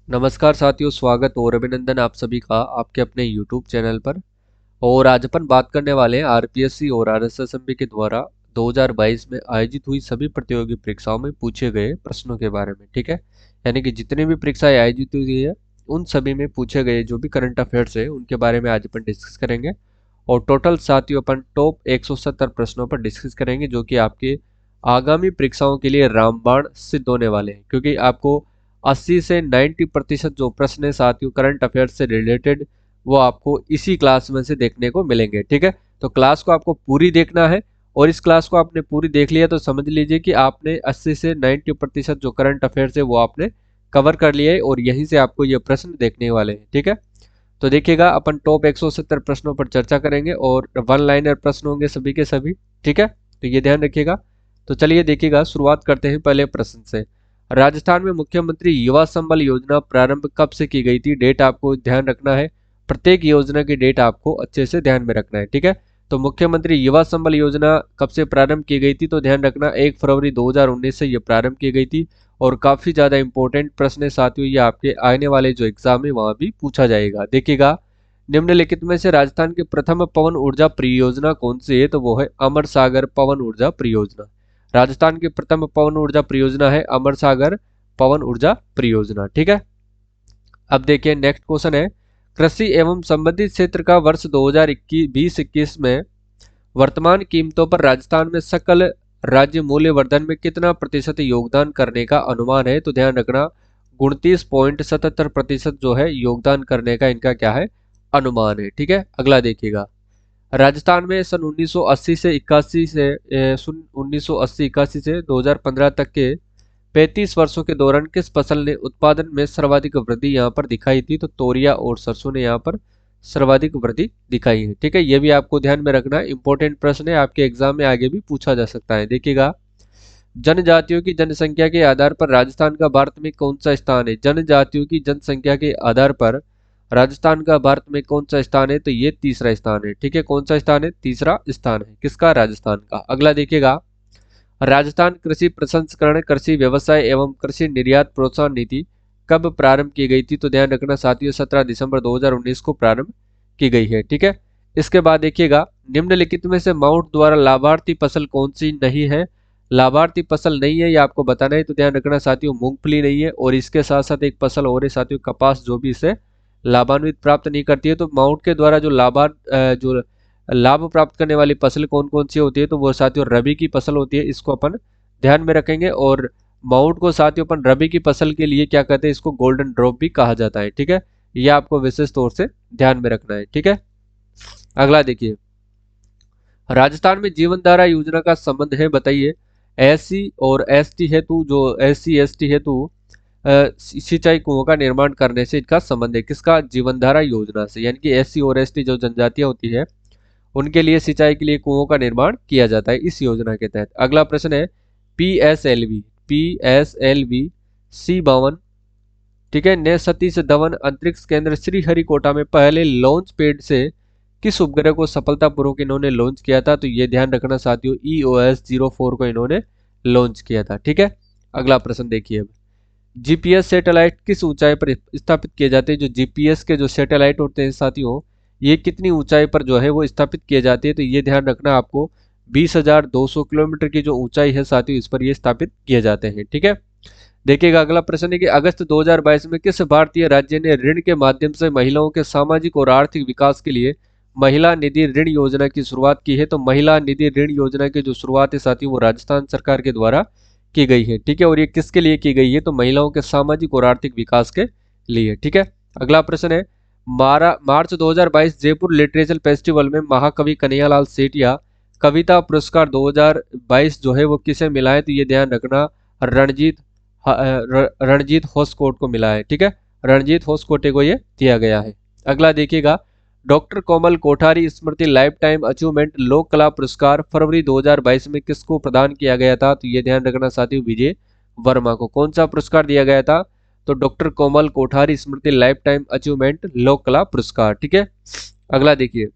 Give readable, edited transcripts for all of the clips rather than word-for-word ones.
नमस्कार साथियों, स्वागत और अभिनंदन आप सभी का आपके अपने YouTube चैनल पर। और आज अपन बात करने वाले हैं आरपीएससी और आरएसएसएमबी के द्वारा 2022 में आयोजित हुई सभी प्रतियोगी परीक्षाओं में पूछे गए प्रश्नों के बारे में। ठीक है, यानी कि जितनी भी परीक्षाएं आयोजित हुई है उन सभी में पूछे गए जो भी करंट अफेयर्स है उनके बारे में आज अपन डिस्कस करेंगे। और टोटल साथियों अपन टॉप 170 प्रश्नों पर डिस्कस करेंगे जो कि आपके आगामी परीक्षाओं के लिए रामबाण सिद्ध होने वाले हैं, क्योंकि आपको 80 से 90% जो प्रश्न है साथियों करंट अफेयर्स से रिलेटेड वो आपको इसी क्लास में से देखने को मिलेंगे। ठीक है, तो क्लास को आपको पूरी देखना है और इस क्लास को आपने पूरी देख लिया तो समझ लीजिए कि आपने 80 से 90% जो करंट अफेयर्स है वो आपने कवर कर लिया है और यहीं से आपको ये प्रश्न देखने वाले हैं। ठीक है, तो देखिएगा अपन टॉप 170 प्रश्नों पर चर्चा करेंगे और वन लाइनर प्रश्न होंगे सभी के सभी। ठीक है, तो ये ध्यान रखिएगा। तो चलिए देखिएगा, शुरुआत करते हैं पहले प्रश्न से। राजस्थान में मुख्यमंत्री युवा संबल योजना प्रारंभ कब से की गई थी? डेट आपको ध्यान रखना है, प्रत्येक योजना की डेट आपको अच्छे से ध्यान में रखना है। ठीक है, तो मुख्यमंत्री युवा संबल योजना कब से प्रारंभ की गई थी? तो ध्यान रखना 1 फरवरी 2019 से ये प्रारंभ की गई थी और काफी ज्यादा इंपॉर्टेंट प्रश्न है साथियों, ये आपके आने वाले जो एग्जाम है वहां भी पूछा जाएगा। देखिएगा, निम्नलिखित में से राजस्थान की प्रथम पवन ऊर्जा परियोजना कौन सी है? तो वो है अमर सागर पवन ऊर्जा परियोजना। राजस्थान की प्रथम पवन ऊर्जा परियोजना है अमर सागर पवन ऊर्जा परियोजना। ठीक है, अब देखिए नेक्स्ट क्वेश्चन है, कृषि एवं संबंधित क्षेत्र का वर्ष 2020-21 में वर्तमान कीमतों पर राजस्थान में सकल राज्य मूल्य वर्धन में कितना प्रतिशत योगदान करने का अनुमान है? तो ध्यान रखना 29.77% जो है योगदान करने का इनका क्या है अनुमान है। ठीक है, अगला देखिएगा, राजस्थान में सन 1980 से 81 से 1980-81 से 2015 तक के 35 वर्षों के दौरान किस फसल ने उत्पादन में सर्वाधिक वृद्धि यहाँ पर दिखाई थी? तो तोरिया और सरसों ने यहाँ पर सर्वाधिक वृद्धि दिखाई है। ठीक है, ये भी आपको ध्यान में रखना है, इंपॉर्टेंट प्रश्न है, आपके एग्जाम में आगे भी पूछा जा सकता है। देखिएगा, जनजातियों की जनसंख्या के आधार पर राजस्थान का भारत में कौन सा स्थान है? जनजातियों की जनसंख्या के आधार पर राजस्थान का भारत में कौन सा स्थान है? तो ये तीसरा स्थान है। ठीक है, कौन सा स्थान है? तीसरा स्थान है किसका? राजस्थान का। अगला देखिएगा, राजस्थान कृषि प्रसंस्करण, कृषि व्यवसाय एवं कृषि निर्यात प्रोत्साहन नीति कब प्रारंभ की गई थी? तो ध्यान रखना साथियों 17 दिसंबर 2019 को प्रारंभ की गई है। ठीक है, इसके बाद देखिएगा, निम्नलिखित में से माउंट द्वारा लाभार्थी फसल कौन सी नहीं है? लाभार्थी फसल नहीं है ये आपको बताना है, तो ध्यान रखना साथियों मूंगफली नहीं है और इसके साथ साथ एक फसल और है साथियों कपास, जो भी इसे लाभान्वित प्राप्त नहीं करती है। तो माउंट के द्वारा जो लाभ प्राप्त करने वाली फसल कौन कौन सी होती है? तो वो साथियों रबी की फसल होती है, इसको अपन ध्यान में रखेंगे। और माउंट को साथियों अपन रबी की फसल के लिए क्या कहते हैं? इसको गोल्डन ड्रॉप भी कहा जाता है। ठीक है, ये आपको विशेष तौर से ध्यान में रखना है। ठीक है, अगला देखिए, राजस्थान में जीवन धारा योजना का संबंध है, बताइए। एससी और एसटी हेतु जो एससी एसटी हेतु सिंचाई कुओं का निर्माण करने से इनका संबंध है, किसका? जीवन धारा योजना से। यानी कि एससी और एसटी जो जनजातियां होती है उनके लिए सिंचाई के लिए कुओं का निर्माण किया जाता है इस योजना के तहत। अगला प्रश्न है, पीएसएलवी C52, ठीक है, ने सतीश धवन अंतरिक्ष केंद्र श्रीहरिकोटा में पहले लॉन्च पैड से किस उपग्रह को सफलतापूर्वक इन्होंने लॉन्च किया था? तो ये ध्यान रखना साथियों EOS-04 को इन्होंने लॉन्च किया था। ठीक है, अगला प्रश्न देखिए, अब जीपीएस सैटेलाइट किस ऊंचाई पर स्थापित किए जाते हैं? जो जीपीएस के जो सैटेलाइट होते हैं साथियों, ये कितनी ऊंचाई पर जो है वो स्थापित किए जाते हैं? तो ये ध्यान रखना आपको 20,200 किलोमीटर की जो ऊंचाई है साथियों इस पर ये स्थापित किए जाते हैं। ठीक है, देखिएगा, अगला प्रश्न है कि अगस्त 2022 में किस भारतीय राज्य ने ऋण के माध्यम से महिलाओं के सामाजिक और आर्थिक विकास के लिए महिला निधि ऋण योजना की शुरुआत की है? तो महिला निधि ऋण योजना की जो शुरुआत है साथियों वो राजस्थान सरकार के द्वारा की गई है। ठीक है, और ये किसके लिए की गई है? तो महिलाओं के सामाजिक और आर्थिक विकास के लिए। ठीक है, अगला प्रश्न है, मार्च 2022 जयपुर लिटरेचर फेस्टिवल में महाकवि कन्हैयालाल सेठिया कविता पुरस्कार 2022 जो है वो किसे मिला है? तो ये ध्यान रखना रणजीत होसकोट को मिला है। ठीक है, रणजीत होसकोटे को ये दिया गया है। अगला देखिएगा, डॉक्टर कोमल कोठारी स्मृति लाइफ टाइम अचीवमेंट लोक कला पुरस्कार फरवरी 2022 में किसको प्रदान किया गया था? तो ये ध्यान रखना साथियों विजय वर्मा को। कौन सा पुरस्कार दिया गया था? तो डॉक्टर कोमल कोठारी स्मृति लाइफ टाइम अचीवमेंट लोक कला पुरस्कार। ठीक है, अगला देखिए,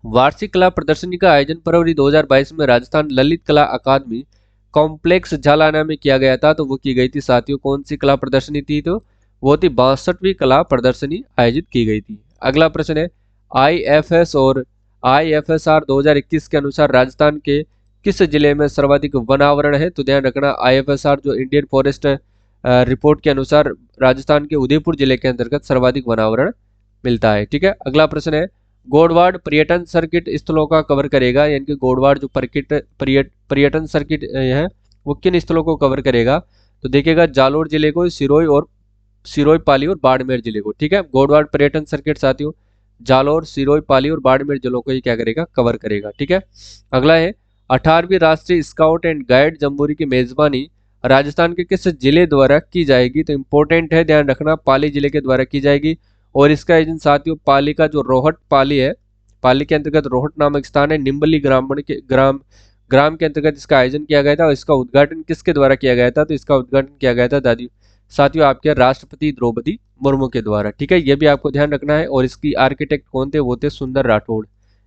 वार्षिक कला प्रदर्शनी का आयोजन फरवरी 2022 में राजस्थान ललित कला अकादमी कॉम्प्लेक्स झालाना में किया गया था। तो वो की गई थी साथियों कौन सी कला प्रदर्शनी थी? तो वो थी 62वीं कला प्रदर्शनी आयोजित की गई थी। अगला प्रश्न है, आईएफएस और आईएफएसआर 2021 के अनुसार राजस्थान के किस जिले में सर्वाधिक वनावरण है? तो ध्यान रखना, आईएफएसआर जो इंडियन फॉरेस्ट रिपोर्ट के अनुसार राजस्थान के उदयपुर जिले के अंतर्गत सर्वाधिक वनावरण मिलता है। ठीक है, अगला प्रश्न है, गोडवाड़ पर्यटन सर्किट स्थलों का कवर करेगा, यानी कि गोडवाड़ जो पर्यटन सर्किट है वो किन स्थलों को कवर करेगा? तो देखिएगा, जालोर जिले को, सिरोही पाली और बाड़मेर जिले को। ठीक है, गोडवाड़ पर्यटन सर्किट साथियों जालोर, सिरोही पाली और बाड़मेर जिलों को ये क्या करेगा? कवर करेगा। ठीक है, अगला है, 18वीं राष्ट्रीय स्काउट एंड गाइड जम्बोरी की मेजबानी राजस्थान के किस जिले द्वारा की जाएगी? तो इंपॉर्टेंट है, ध्यान रखना, पाली जिले के द्वारा की जाएगी। और इसका आयोजन साथियों पाली का जो रोहट पाली है, पाली के अंतर्गत रोहट नामक स्थान है, निम्बली ग्राम के अंतर्गत इसका आयोजन किया गया था। और इसका उद्घाटन किसके द्वारा किया गया था? तो इसका उद्घाटन किया गया था साथियों आपके राष्ट्रपति द्रौपदी मुर्मू के द्वारा। ठीक है, यह भी आपको ध्यान रखना है। और इसकी आर्किटेक्ट कौन थे? वो थे सुंदर राठौड़।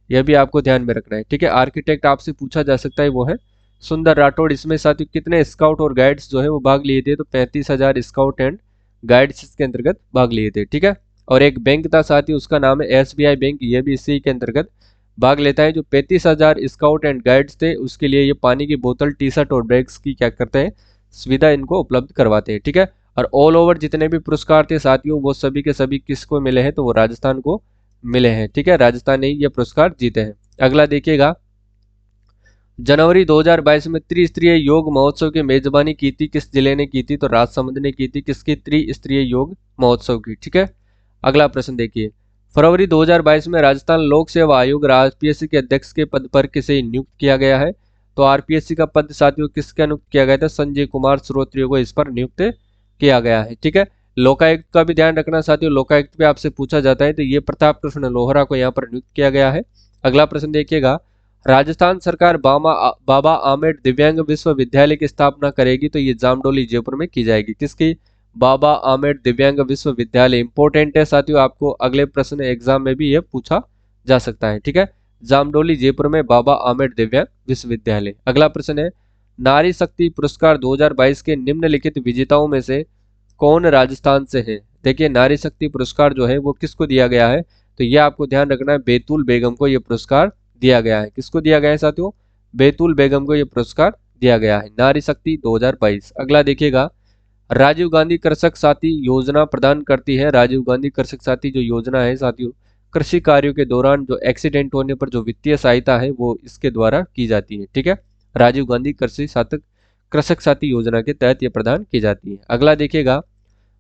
यह भी आपको ध्यान में रखना है। ठीक है, आर्किटेक्ट आपसे पूछा जा सकता है, वो है सुंदर राठौड़। इसमें साथियों कितने स्काउट और गाइड्स जो है वो भाग लिए थे? तो 35,000 स्काउट एंड गाइड्स इसके अंतर्गत भाग लिए थे। ठीक है, और एक बैंक था साथियों, उसका नाम है एसबीआई बैंक, ये भी इसी के अंतर्गत भाग लेता है। जो 35,000 स्काउट एंड गाइड्स थे उसके लिए ये पानी की बोतल, टी शर्ट और बैग्स की क्या करते हैं? सुविधा इनको उपलब्ध करवाते हैं। ठीक है, और ऑल ओवर जितने भी पुरस्कार थे साथियों वो सभी के सभी किसको मिले हैं? तो वो राजस्थान को मिले हैं। ठीक है, राजस्थान ने ये पुरस्कार जीते हैं। अगला देखिएगा, जनवरी 2022 में त्रिस्तरीय योग महोत्सव की मेजबानी की थी, किस जिले ने की थी? तो राजसमंद ने की थी। किसकी? त्रिस्तरीय योग महोत्सव की। ठीक है, अगला प्रश्न देखिए, फरवरी 2022 में राजस्थान लोक सेवा आयोग आरपीएससी के अध्यक्ष के पद पर किसे नियुक्त किया गया है? तो आरपीएससी का पद साथियों किसके नियुक्त किया गया था? संजय कुमार श्रोत्रिय को इस पर नियुक्त किया गया है। ठीक है, लोकायुक्त का भी ध्यान रखना साथियों, लोकायुक्त पे आपसे पूछा जाता है, तो ये प्रताप कृष्ण लोहरा को यहाँ पर नियुक्त किया गया है। अगला प्रश्न देखिएगा, राजस्थान सरकार बाबा आम्बेडकर दिव्यांग विश्वविद्यालय की स्थापना करेगी, तो ये जामडोली जयपुर में की जाएगी। किसकी? बाबा आम्बेडकर दिव्यांग विश्वविद्यालय। इंपॉर्टेंट है साथियों, आपको अगले प्रश्न एग्जाम में भी ये पूछा जा सकता है। ठीक है, जामडोली जयपुर में बाबा आम्बेडकर दिव्यांग विश्वविद्यालय। अगला प्रश्न है, नारी शक्ति पुरस्कार 2022 के निम्नलिखित विजेताओं में से कौन राजस्थान से है? देखिए, नारी शक्ति पुरस्कार जो है वो किसको दिया गया है? तो ये आपको ध्यान रखना है, बैतूल बेगम को ये पुरस्कार दिया गया है। किसको दिया गया है साथियों? बैतूल बेगम को ये पुरस्कार दिया गया है, नारी शक्ति 2022। अगला देखिएगा, राजीव गांधी कृषक साथी योजना प्रदान करती है। राजीव गांधी कृषक साथी जो योजना है साथियों, कृषि कार्यों के दौरान जो एक्सीडेंट होने पर जो वित्तीय सहायता है वो इसके द्वारा की जाती है। ठीक है, राजीव गांधी कृषक साथी योजना के तहत ये प्रदान की जाती है। अगला देखिएगा,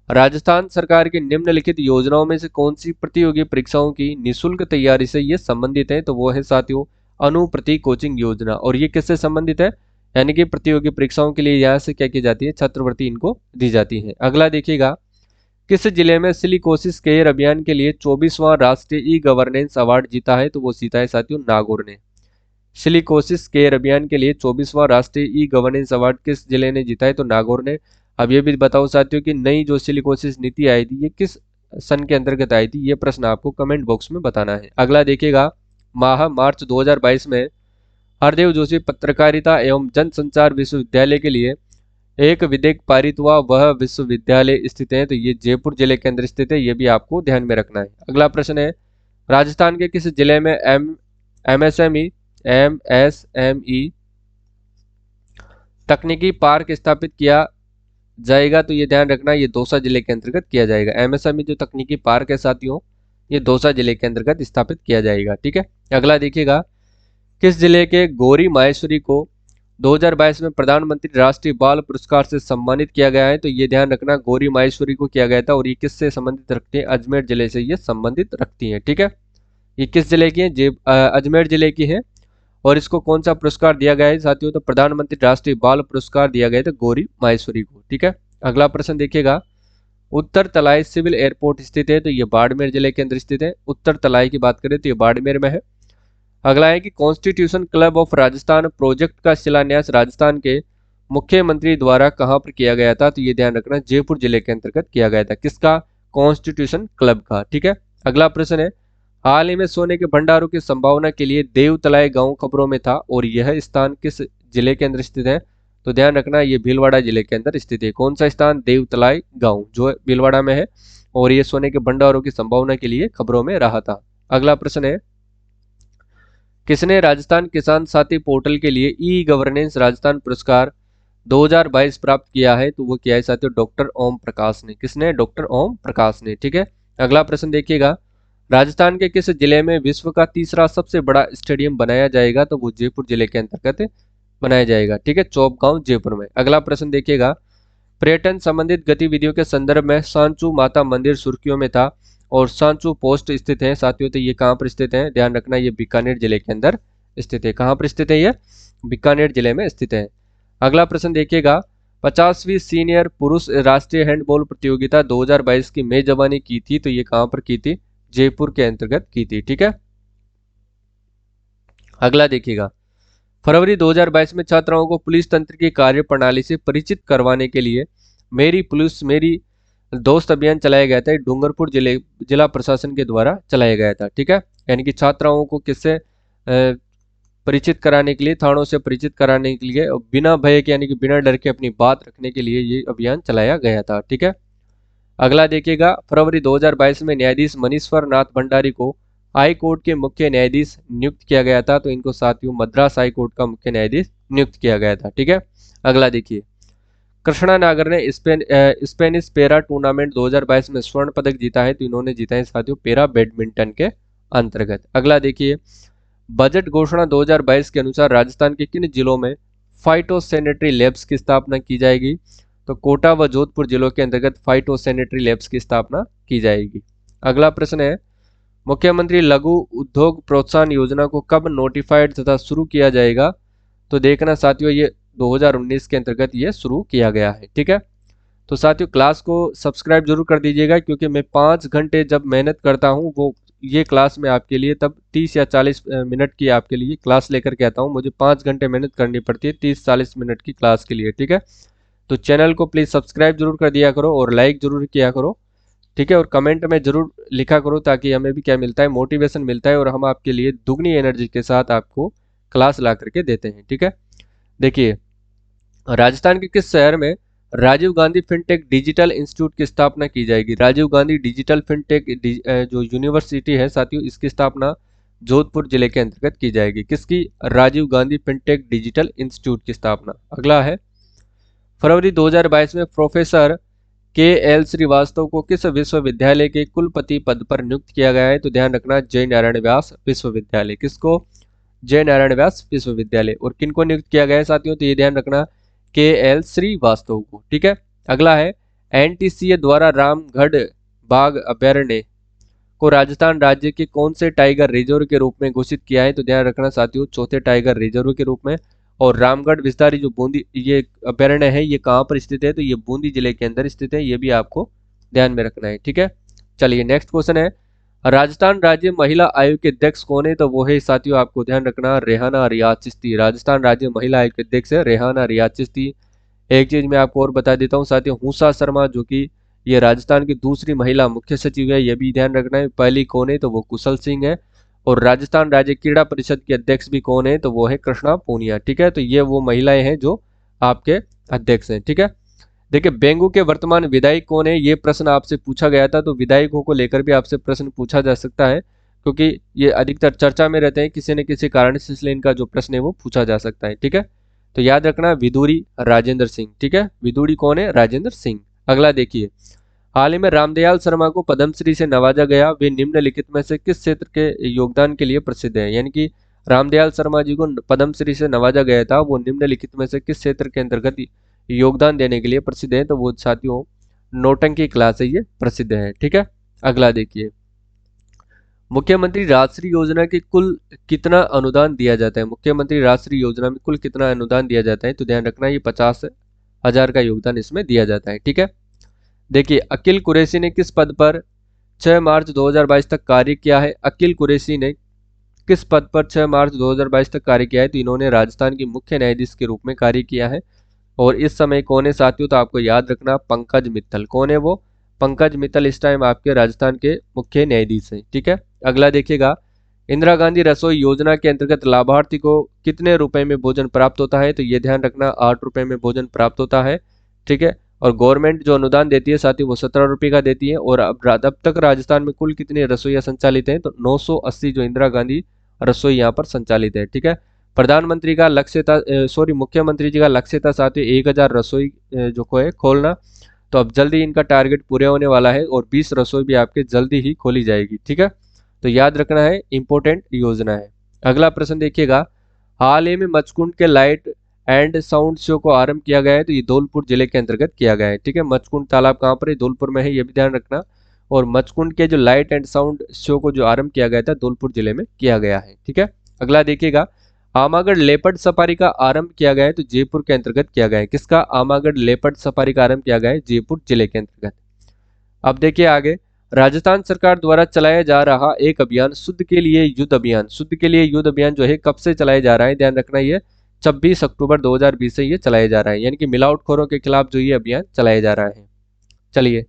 राजस्थान सरकार की निम्नलिखित योजनाओं में से कौन सी प्रतियोगी परीक्षाओं की निशुल्क तैयारी से ये संबंधित है? तो वो है साथियों अनुप्रति कोचिंग योजना। और ये किससे संबंधित है? यानी कि प्रतियोगी परीक्षाओं के लिए यहाँ से क्या की जाती है? छात्रवृत्ति इनको दी जाती है। अगला देखिएगा, किस जिले में सिलिकोसिस केयर अभियान के लिए 24वां राष्ट्रीय ई गवर्नेंस अवार्ड जीता है? तो वो जीता है साथियों नागौर ने। सिलिकोसिस केयर अभियान के लिए 24वां राष्ट्रीय ई गवर्नेंस अवार्ड किस जिले ने जीता है? तो नागौर ने। अब ये भी बताओ साथियों कि नई जो सिलिकोसिस नीति आई थी ये किस सन के अंतर्गत आई थी? ये प्रश्न आपको कमेंट बॉक्स में बताना है। अगला देखिएगा, मार्च 2022 में हरदेव जोशी पत्रकारिता एवं जनसंचार विश्वविद्यालय के लिए एक विधेयक पारित हुआ, वह विश्वविद्यालय स्थित है? तो ये जयपुर जिले के अंदर स्थित है, ये भी आपको ध्यान में रखना है। अगला प्रश्न है, राजस्थान के किस जिले में एमएसएमई तकनीकी पार्क स्थापित किया जाएगा? तो ये ध्यान रखना, ये दौसा जिले के अंतर्गत किया जाएगा। एमएसएमई जो तकनीकी पार्क है साथियों ये दौसा जिले के अंतर्गत स्थापित किया जाएगा। ठीक है, अगला देखिएगा, किस जिले के गौरी माहेश्वरी को 2022 में प्रधानमंत्री राष्ट्रीय बाल पुरस्कार से सम्मानित किया गया है? तो ये ध्यान रखना, गौरी माहेश्वरी को किया गया था। और ये किससे संबंधित रखती है? अजमेर जिले से ये संबंधित रखती है। ठीक है, ये किस जिले की है? अजमेर जिले की है। और इसको कौन सा पुरस्कार दिया गया है साथियों? तो प्रधानमंत्री राष्ट्रीय बाल पुरस्कार दिया गया था गौरी माहेश्वरी को। ठीक है, अगला प्रश्न देखिएगा, उत्तर तलाई सिविल एयरपोर्ट स्थित है? तो ये बाड़मेर जिले के अंदर स्थित है। उत्तर तलाई की बात करें तो ये बाड़मेर में है। अगला है कि constitution club of Rajasthan project का शिलान्यास राजस्थान के मुख्यमंत्री द्वारा कहां पर किया गया था? तो ये ध्यान रखना, जयपुर जिले के अंतर्गत किया गया था। किसका? कॉन्स्टिट्यूशन क्लब का। ठीक है, अगला प्रश्न है, हाल ही में सोने के भंडारों की संभावना के लिए देवतलाई गांव खबरों में था और यह स्थान किस जिले के अंदर स्थित है? तो ध्यान रखना ये भीलवाड़ा जिले के अंदर स्थित है। कौन सा स्थान? देवतलाई गांव जो भीलवाड़ा में है, और ये सोने के भंडारों की संभावना के लिए खबरों में रहा था। अगला प्रश्न है, किसने राजस्थान किसान साथी पोर्टल के लिए ई गवर्नेंस राजस्थान पुरस्कार 2022 प्राप्त किया है? तो वो किया है साथियों डॉक्टर ओम प्रकाश ने। किसने? डॉक्टर ओम प्रकाश ने। ठीक है, अगला प्रश्न देखिएगा, राजस्थान के किस जिले में विश्व का तीसरा सबसे बड़ा स्टेडियम बनाया जाएगा? तो वो जयपुर जिले के अंतर्गत बनाया जाएगा। ठीक है, चौपगांव जयपुर में। अगला प्रश्न देखिएगा, पर्यटन संबंधित गतिविधियों के संदर्भ में सांचू माता मंदिर सुर्खियों में था और सांचू पोस्ट स्थित है साथियों। तो ये कहाँ पर स्थित है? ध्यान रखना ये बीकानेर जिले के अंदर स्थित है। कहाँ पर स्थित है? ये बीकानेर जिले में स्थित है। अगला प्रश्न देखिएगा, 50वीं सीनियर पुरुष राष्ट्रीय हैंडबॉल प्रतियोगिता 2022 की मेजबानी की थी। तो ये कहां पर की थी? जयपुर के अंतर्गत की थी। ठीक है, अगला देखिएगा, फरवरी 2022 में छात्राओं को पुलिस तंत्र की कार्य प्रणाली से परिचित करवाने के लिए मेरी पुलिस मेरी दोस्त अभियान चलाया गया था। डूंगरपुर जिला प्रशासन के द्वारा चलाया गया था। ठीक है, यानी कि छात्राओं को किससे परिचित कराने के लिए, थानों से परिचित कराने के लिए, बिना भय के यानी कि बिना डर के अपनी बात रखने के लिए ये अभियान चलाया गया था। ठीक है, अगला देखिएगा, फरवरी 2022 में न्यायाधीश मनीश्वर नाथ भंडारी को हाई कोर्ट के मुख्य न्यायाधीश नियुक्त किया गया था। तो इनको साथियों मद्रास हाई कोर्ट का मुख्य न्यायाधीश नियुक्त किया गया था। ठीक है, अगला देखिए, कृष्णा नागर ने स्पेनिश पेरा टूर्नामेंट 2022 में स्वर्ण पदक जीता है। तो इन्होंने जीता है साथियों पेरा बैडमिंटन के अंतर्गत। अगला देखिए, बजट घोषणा 2022 के अनुसार राजस्थान के किन जिलों में फाइटोसैनिटरी लैब्स की स्थापना की जाएगी? तो कोटा व जोधपुर जिलों के अंतर्गत फाइटोसैनिटरी लैब्स की स्थापना की जाएगी। अगला प्रश्न है, मुख्यमंत्री लघु उद्योग प्रोत्साहन योजना को कब नोटिफाइड तथा शुरू किया जाएगा? तो देखना साथियों ये 2019 के अंतर्गत ये शुरू किया गया है। ठीक है, तो साथियों क्लास को सब्सक्राइब जरूर कर दीजिएगा, क्योंकि मैं 5 घंटे जब मेहनत करता हूँ वो ये क्लास में आपके लिए तब 30 या 40 मिनट की आपके लिए क्लास लेकर के आता हूँ। मुझे 5 घंटे मेहनत करनी पड़ती है 30-40 मिनट की क्लास के लिए। ठीक है, तो चैनल को प्लीज़ सब्सक्राइब जरूर कर दिया करो और लाइक जरूर किया करो। ठीक है, और कमेंट में जरूर लिखा करो, ताकि हमें भी क्या मिलता है, मोटिवेशन मिलता है, और हम आपके लिए दुगनी एनर्जी के साथ आपको क्लास ला करके देते हैं। ठीक है, देखिए, राजस्थान के किस शहर में Rajiv Gandhi fintech digital institute की स्थापना की जाएगी? राजीव गांधी डिजिटल फिनटेक जो यूनिवर्सिटी है साथियों, इसकी स्थापना जोधपुर जिले के अंतर्गत की जाएगी। किसकी? Rajiv Gandhi fintech digital institute की स्थापना। अगला है, फरवरी 2022 में प्रोफेसर KL श्रीवास्तव को किस विश्वविद्यालय के कुलपति पद पर नियुक्त किया गया है? तो ध्यान रखना जय नारायण व्यास विश्वविद्यालय। किसको? जय नारायण व्यास विश्वविद्यालय। और किनको नियुक्त किया गया है साथियों? तो ये ध्यान रखना KL श्रीवास्तव को। ठीक है, अगला है, NTCA द्वारा रामगढ़ बाघ अभयारण्य को राजस्थान राज्य के कौन से टाइगर रिजर्व के रूप में घोषित किया है? तो ध्यान रखना साथियों चौथे टाइगर रिजर्व के रूप में। और रामगढ़ विस्तारी जो बूंदी ये अभयारण्य है ये कहाँ पर स्थित है? तो ये बूंदी जिले के अंदर स्थित है, ये भी आपको ध्यान में रखना है। ठीक है, चलिए नेक्स्ट क्वेश्चन है, राजस्थान राज्य महिला आयोग के अध्यक्ष कौन है? तो वो है साथियों आपको ध्यान रखना रेहाना रियाज चिश्ती। राजस्थान राज्य महिला आयोग के अध्यक्ष है रेहाना रियाज चिश्ती। एक चीज मैं आपको और बता देता हूँ साथियों, हुसा शर्मा जो कि ये राजस्थान की दूसरी महिला मुख्य सचिव है, ये भी ध्यान रखना है। पहली कौन है? तो वो कुशल सिंह है। और राजस्थान राज्य क्रीड़ा परिषद के अध्यक्ष भी कौन है? तो वो है कृष्णा पूनिया। ठीक है, तो ये वो महिलाएं हैं जो आपके अध्यक्ष हैं। ठीक है, देखिए, बेंगू के वर्तमान विधायक कौन है? ये प्रश्न आपसे पूछा गया था, तो विधायकों को लेकर भी आपसे प्रश्न पूछा जा सकता है, क्योंकि ये अधिकतर चर्चा में रहते हैं किसी न किसी कारण से, इसलिए इनका जो प्रश्न है वो पूछा जा सकता है। ठीक है, तो याद रखना विदुरी राजेंद्र सिंह। ठीक है, विदुरी कौन है? राजेंद्र सिंह। अगला देखिए, हाल ही में रामदयाल शर्मा को पद्मश्री से नवाजा गया, वे निम्नलिखित में से किस क्षेत्र के योगदान के लिए प्रसिद्ध है? यानी कि रामदयाल शर्मा जी को पद्मश्री से नवाजा गया था, वो निम्नलिखित में से किस क्षेत्र के अंतर्गत योगदान देने के लिए प्रसिद्ध है? तो वो साथियों नौटंकी कला से ये प्रसिद्ध है। ठीक है, अगला देखिए, मुख्यमंत्री राष्ट्रीय योजना के कुल कितना अनुदान दिया जाता है? मुख्यमंत्री राष्ट्रीय योजना में कुल कितना अनुदान दिया जाता है? तो ध्यान रखना ये 50,000 का योगदान इसमें दिया जाता है। ठीक है, देखिए, अकील कुरैशी ने किस पद पर 6 मार्च 2022 तक कार्य किया है? अकील कुरैशी ने किस पद पर 6 मार्च 2022 तक कार्य किया है? तो इन्होंने राजस्थान की मुख्य न्यायाधीश के रूप में कार्य किया है। और इस समय कौन है साथियों? तो आपको याद रखना पंकज मित्तल। कौन है वो? पंकज मित्तल इस टाइम आपके राजस्थान के मुख्य न्यायाधीश हैं। ठीक है, अगला देखिएगा, इंदिरा गांधी रसोई योजना के अंतर्गत लाभार्थी को कितने रुपए में भोजन प्राप्त होता है, तो ये ध्यान रखना 8 रुपए में भोजन प्राप्त होता है। ठीक है। और गवर्नमेंट जो अनुदान देती है साथ ही वो 17 रुपए का देती है। और अब तक राजस्थान में कुल कितनी रसोइयाँ संचालित हैं, तो 980 जो इंदिरा गांधी रसोई यहाँ पर संचालित है। ठीक है। प्रधानमंत्री का लक्ष्य था, मुख्यमंत्री जी का लक्ष्य था साथियों 1000 रसोई जो है खोलना। तो अब जल्दी इनका टारगेट पूरे होने वाला है और 20 रसोई भी आपके जल्दी ही खोली जाएगी। ठीक है। तो याद रखना है, इंपॉर्टेंट योजना है। अगला प्रश्न देखिएगा, हाल ही में मचकुंड के लाइट एंड साउंड शो को आरंभ किया गया है, तो ये धौलपुर जिले के अंतर्गत किया गया है। ठीक है। मचकुंड तालाब कहाँ पर है, धौलपुर में है, ये भी ध्यान रखना। और मचकुंड के जो लाइट एंड साउंड शो को जो आरंभ किया गया था धौलपुर जिले में किया गया है। ठीक है। अगला देखिएगा, आमागढ़ लेपर्ड सफारी का आरंभ किया गया है, तो जयपुर के अंतर्गत किया गया है। किसका, आमागढ़ लेपर्ड सफारी का आरंभ किया गया है जयपुर जिले के अंतर्गत। अब देखिए आगे, राजस्थान सरकार द्वारा चलाया जा रहा एक अभियान शुद्ध के लिए युद्ध अभियान, शुद्ध के लिए युद्ध अभियान जो है कब से चलाया जा रहा है, ध्यान रखना, ये 26 अक्टूबर 2020 से ये चलाया जा रहा है, यानी कि मिलावटखोरों के खिलाफ जो ये अभियान चलाया जा रहा है। चलिए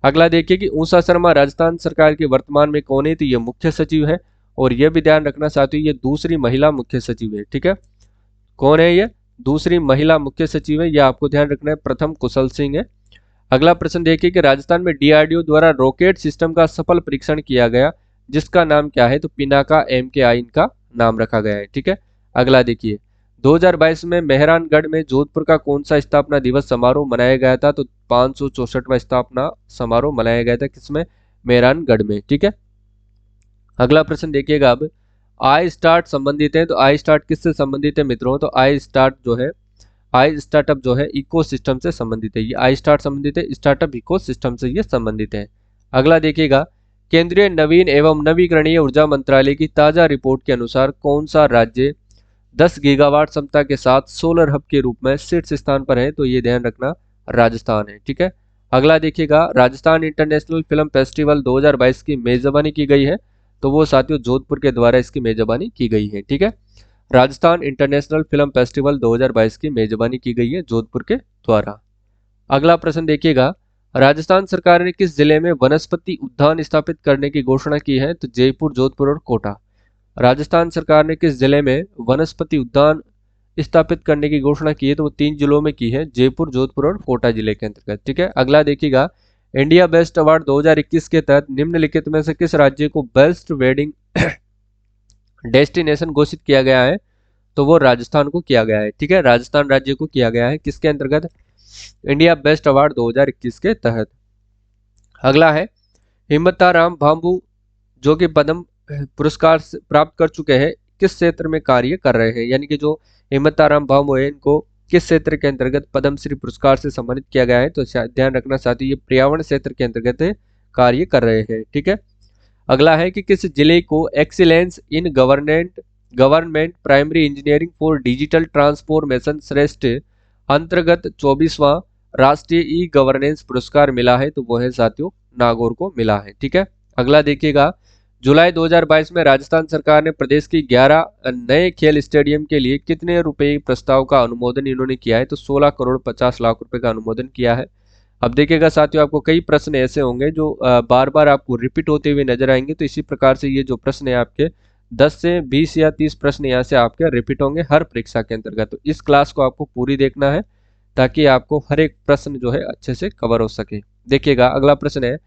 अगला देखिए कि ऊषा शर्मा राजस्थान सरकार के वर्तमान में कौन है, तो ये मुख्य सचिव है। और ये भी ध्यान रखना साथियों, ये दूसरी महिला मुख्य सचिव है। ठीक है। कौन है ये, दूसरी महिला मुख्य सचिव है, ये आपको ध्यान रखना है, प्रथम कुशल सिंह है। अगला प्रश्न देखिए कि राजस्थान में डीआरडीओ द्वारा रॉकेट सिस्टम का सफल परीक्षण किया गया, जिसका नाम क्या है, तो पिनाका MKI इनका नाम रखा गया है। ठीक है। अगला देखिए, 2022 में मेहरानगढ़ में जोधपुर का कौन सा स्थापना दिवस समारोह मनाया गया था, तो 564वां स्थापना समारोह मनाया गया था, किसमें, मेहरानगढ़ में। ठीक है। अगला प्रश्न देखिएगा, अब आई स्टार्ट संबंधित है, तो आई स्टार्ट किससे संबंधित है मित्रों, तो आई स्टार्ट जो है, आई स्टार्टअप जो है इकोसिस्टम से संबंधित है। ये आई स्टार्ट संबंधित है, स्टार्टअप इकोसिस्टम से ये संबंधित है। अगला देखिएगा, केंद्रीय नवीन एवं नवीकरणीय ऊर्जा मंत्रालय की ताजा रिपोर्ट के अनुसार कौन सा राज्य 10 गीगावाट क्षमता के साथ सोलर हब के रूप में शीर्ष स्थान पर है, तो ये ध्यान रखना, राजस्थान है। ठीक है। अगला देखिएगा, राजस्थान इंटरनेशनल फिल्म फेस्टिवल 2022 की मेजबानी की गई है, तो वो साथियों जोधपुर के द्वारा इसकी मेजबानी की गई है। ठीक है। राजस्थान इंटरनेशनल फिल्म फेस्टिवल 2022 की मेजबानी की गई है जोधपुर के द्वारा। अगला प्रश्न देखिएगा, राजस्थान सरकार ने किस जिले में वनस्पति उद्यान स्थापित करने की घोषणा की है, तो जयपुर, जोधपुर और कोटा। राजस्थान सरकार ने किस जिले में वनस्पति उद्यान स्थापित करने की घोषणा की है, तो वो 3 जिलों में की है, जयपुर, जोधपुर और कोटा जिले के अंतर्गत। ठीक है। अगला देखिएगा, इंडिया बेस्ट अवार्ड 2021 के तहत निम्नलिखित में से किस राज्य को बेस्ट वेडिंग डेस्टिनेशन घोषित किया गया है, तो वो राजस्थान को किया गया है। ठीक है। राजस्थान राज्य को किया गया है, किसके अंतर्गत, इंडिया बेस्ट अवार्ड 2021 के तहत। अगला है, हिम्मताराम भांबू जो कि पद्म पुरस्कार प्राप्त कर चुके हैं, किस क्षेत्र में कार्य कर रहे हैं, यानी कि जो हिम्मताराम भांबू है इनको किस क्षेत्र के अंतर्गत पद्मश्री पुरस्कार से सम्मानित किया गया है, तो ध्यान रखना साथियों, ये पर्यावरण क्षेत्र के अंतर्गत कार्य कर रहे हैं। ठीक है। अगला है कि किस जिले को excellence in government primary engineering for digital transformation श्रेष्ठ अंतर्गत 24वां राष्ट्रीय ई गवर्नेंस पुरस्कार मिला है, तो वो है साथियों नागौर को मिला है। ठीक है। अगला देखिएगा, जुलाई 2022 में राजस्थान सरकार ने प्रदेश की 11 नए खेल स्टेडियम के लिए कितने रुपए प्रस्ताव का अनुमोदन इन्होंने किया है, तो 16 करोड़ 50 लाख रुपए का अनुमोदन किया है। अब देखिएगा साथियों, आपको कई प्रश्न ऐसे होंगे जो बार बार आपको रिपीट होते हुए नजर आएंगे, तो इसी प्रकार से ये जो प्रश्न है आपके 10 से 20 या 30 प्रश्न यहाँ से आपके रिपीट होंगे हर परीक्षा के अंतर्गत। तो इस क्लास को आपको पूरी देखना है ताकि आपको हर एक प्रश्न जो है अच्छे से कवर हो सके। देखिएगा अगला प्रश्न है,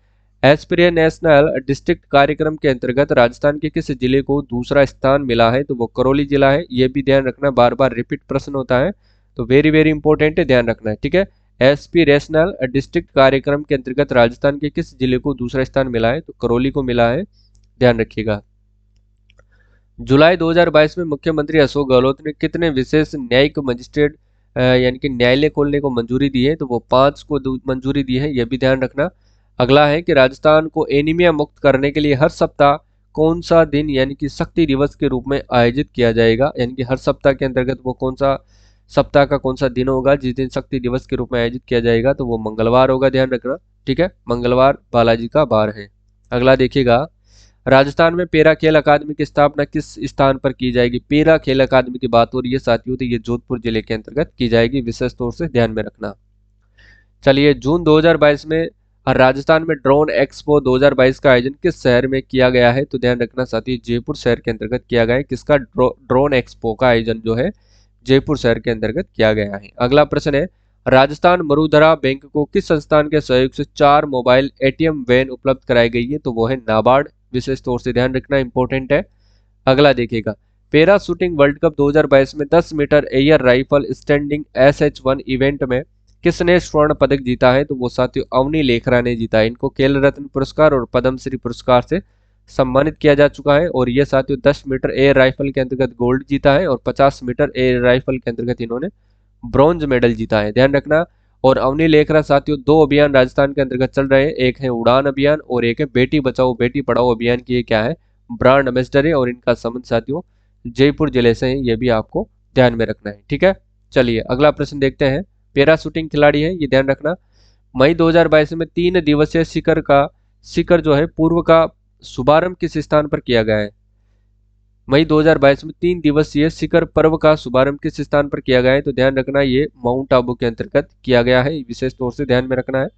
एस्पिरिया नेशनल डिस्ट्रिक्ट कार्यक्रम के अंतर्गत राजस्थान के किस जिले को दूसरा स्थान मिला है, तो वो करौली जिला है। ये भी ध्यान रखना, बार बार रिपीट प्रश्न होता है, तो वेरी वेरी इंपॉर्टेंट है, ध्यान रखना है। ठीक है। एस्पिरेशनल डिस्ट्रिक्ट कार्यक्रम के अंतर्गत राजस्थान के किस जिले को दूसरा स्थान मिला है, तो करौली को मिला है, ध्यान रखिएगा। जुलाई 2022 में मुख्यमंत्री अशोक गहलोत ने कितने विशेष न्यायिक मजिस्ट्रेट यानी कि न्यायालय खोलने को मंजूरी दी है, तो वो 5 को मंजूरी दी है, यह भी ध्यान रखना। अगला है कि राजस्थान को एनीमिया मुक्त करने के लिए हर सप्ताह कौन सा दिन यानी कि शक्ति दिवस के रूप में आयोजित किया जाएगा, यानी कि हर सप्ताह के अंतर्गत वो कौन सा सप्ताह का कौन सा दिन होगा जिस दिन शक्ति दिवस के रूप में आयोजित किया जाएगा, तो वो मंगलवार होगा, ध्यान रखना। ठीक है। मंगलवार बालाजी का वार है। अगला देखिएगा, राजस्थान में पेरा खेल अकादमी की स्थापना किस स्थान पर की जाएगी। पेरा खेल अकादमी की बात हो रही है साथियों, तो ये जोधपुर जिले के अंतर्गत की जाएगी, विशेष तौर से ध्यान में रखना। चलिए, जून 2022 में और राजस्थान में ड्रोन एक्सपो 2022 का आयोजन किस शहर में किया गया है? तो ध्यान रखना साथियों, जयपुर शहर के अंतर्गत किया गया है। किसका? ड्रोन एक्सपो का आयोजन जो है जयपुर शहर के अंतर्गत किया गया है। अगला प्रश्न है, राजस्थान मरुधरा बैंक को किस संस्थान के सहयोग से 4 मोबाइल एटीएम वैन उपलब्ध कराई गई है? तो वो है नाबार्ड। विशेष तौर से ध्यान रखना, इंपॉर्टेंट है। अगला देखिएगा, पैरा शूटिंग वर्ल्ड कप 2022 में 10 metre air rifle standing SH1 event में किसने स्वर्ण पदक जीता है? तो वो साथियों अवनी लेखरा ने जीता है। इनको खेल रत्न पुरस्कार और पद्मश्री पुरस्कार से सम्मानित किया जा चुका है। और ये साथियों 10 मीटर एयर राइफल के अंतर्गत गोल्ड जीता है और 50 मीटर एयर राइफल के अंतर्गत इन्होंने ब्रॉन्ज मेडल जीता है। ध्यान रखना। और अवनी लेखरा साथियों 2 अभियान राजस्थान के अंतर्गत चल रहे हैं, एक है उड़ान अभियान और एक है बेटी बचाओ बेटी पढ़ाओ अभियान की ये क्या है? ब्रांड एम्बेसडर है। और इनका संबंध साथियों जयपुर जिले से है, ये भी आपको ध्यान में रखना है। ठीक है, चलिए अगला प्रश्न देखते हैं। पैरा शूटिंग खिलाड़ी है, ये ध्यान रखना। मई 2022 में 3 दिवसीय शिखर जो है पूर्व का शुभारंभ किस स्थान पर किया गया है? मई 2022 में 3 दिवसीय शिखर पर्व का शुभारंभ किस स्थान पर किया गया है? तो ध्यान रखना, ये माउंट आबू के अंतर्गत किया गया है। विशेष तौर से ध्यान में रखना है।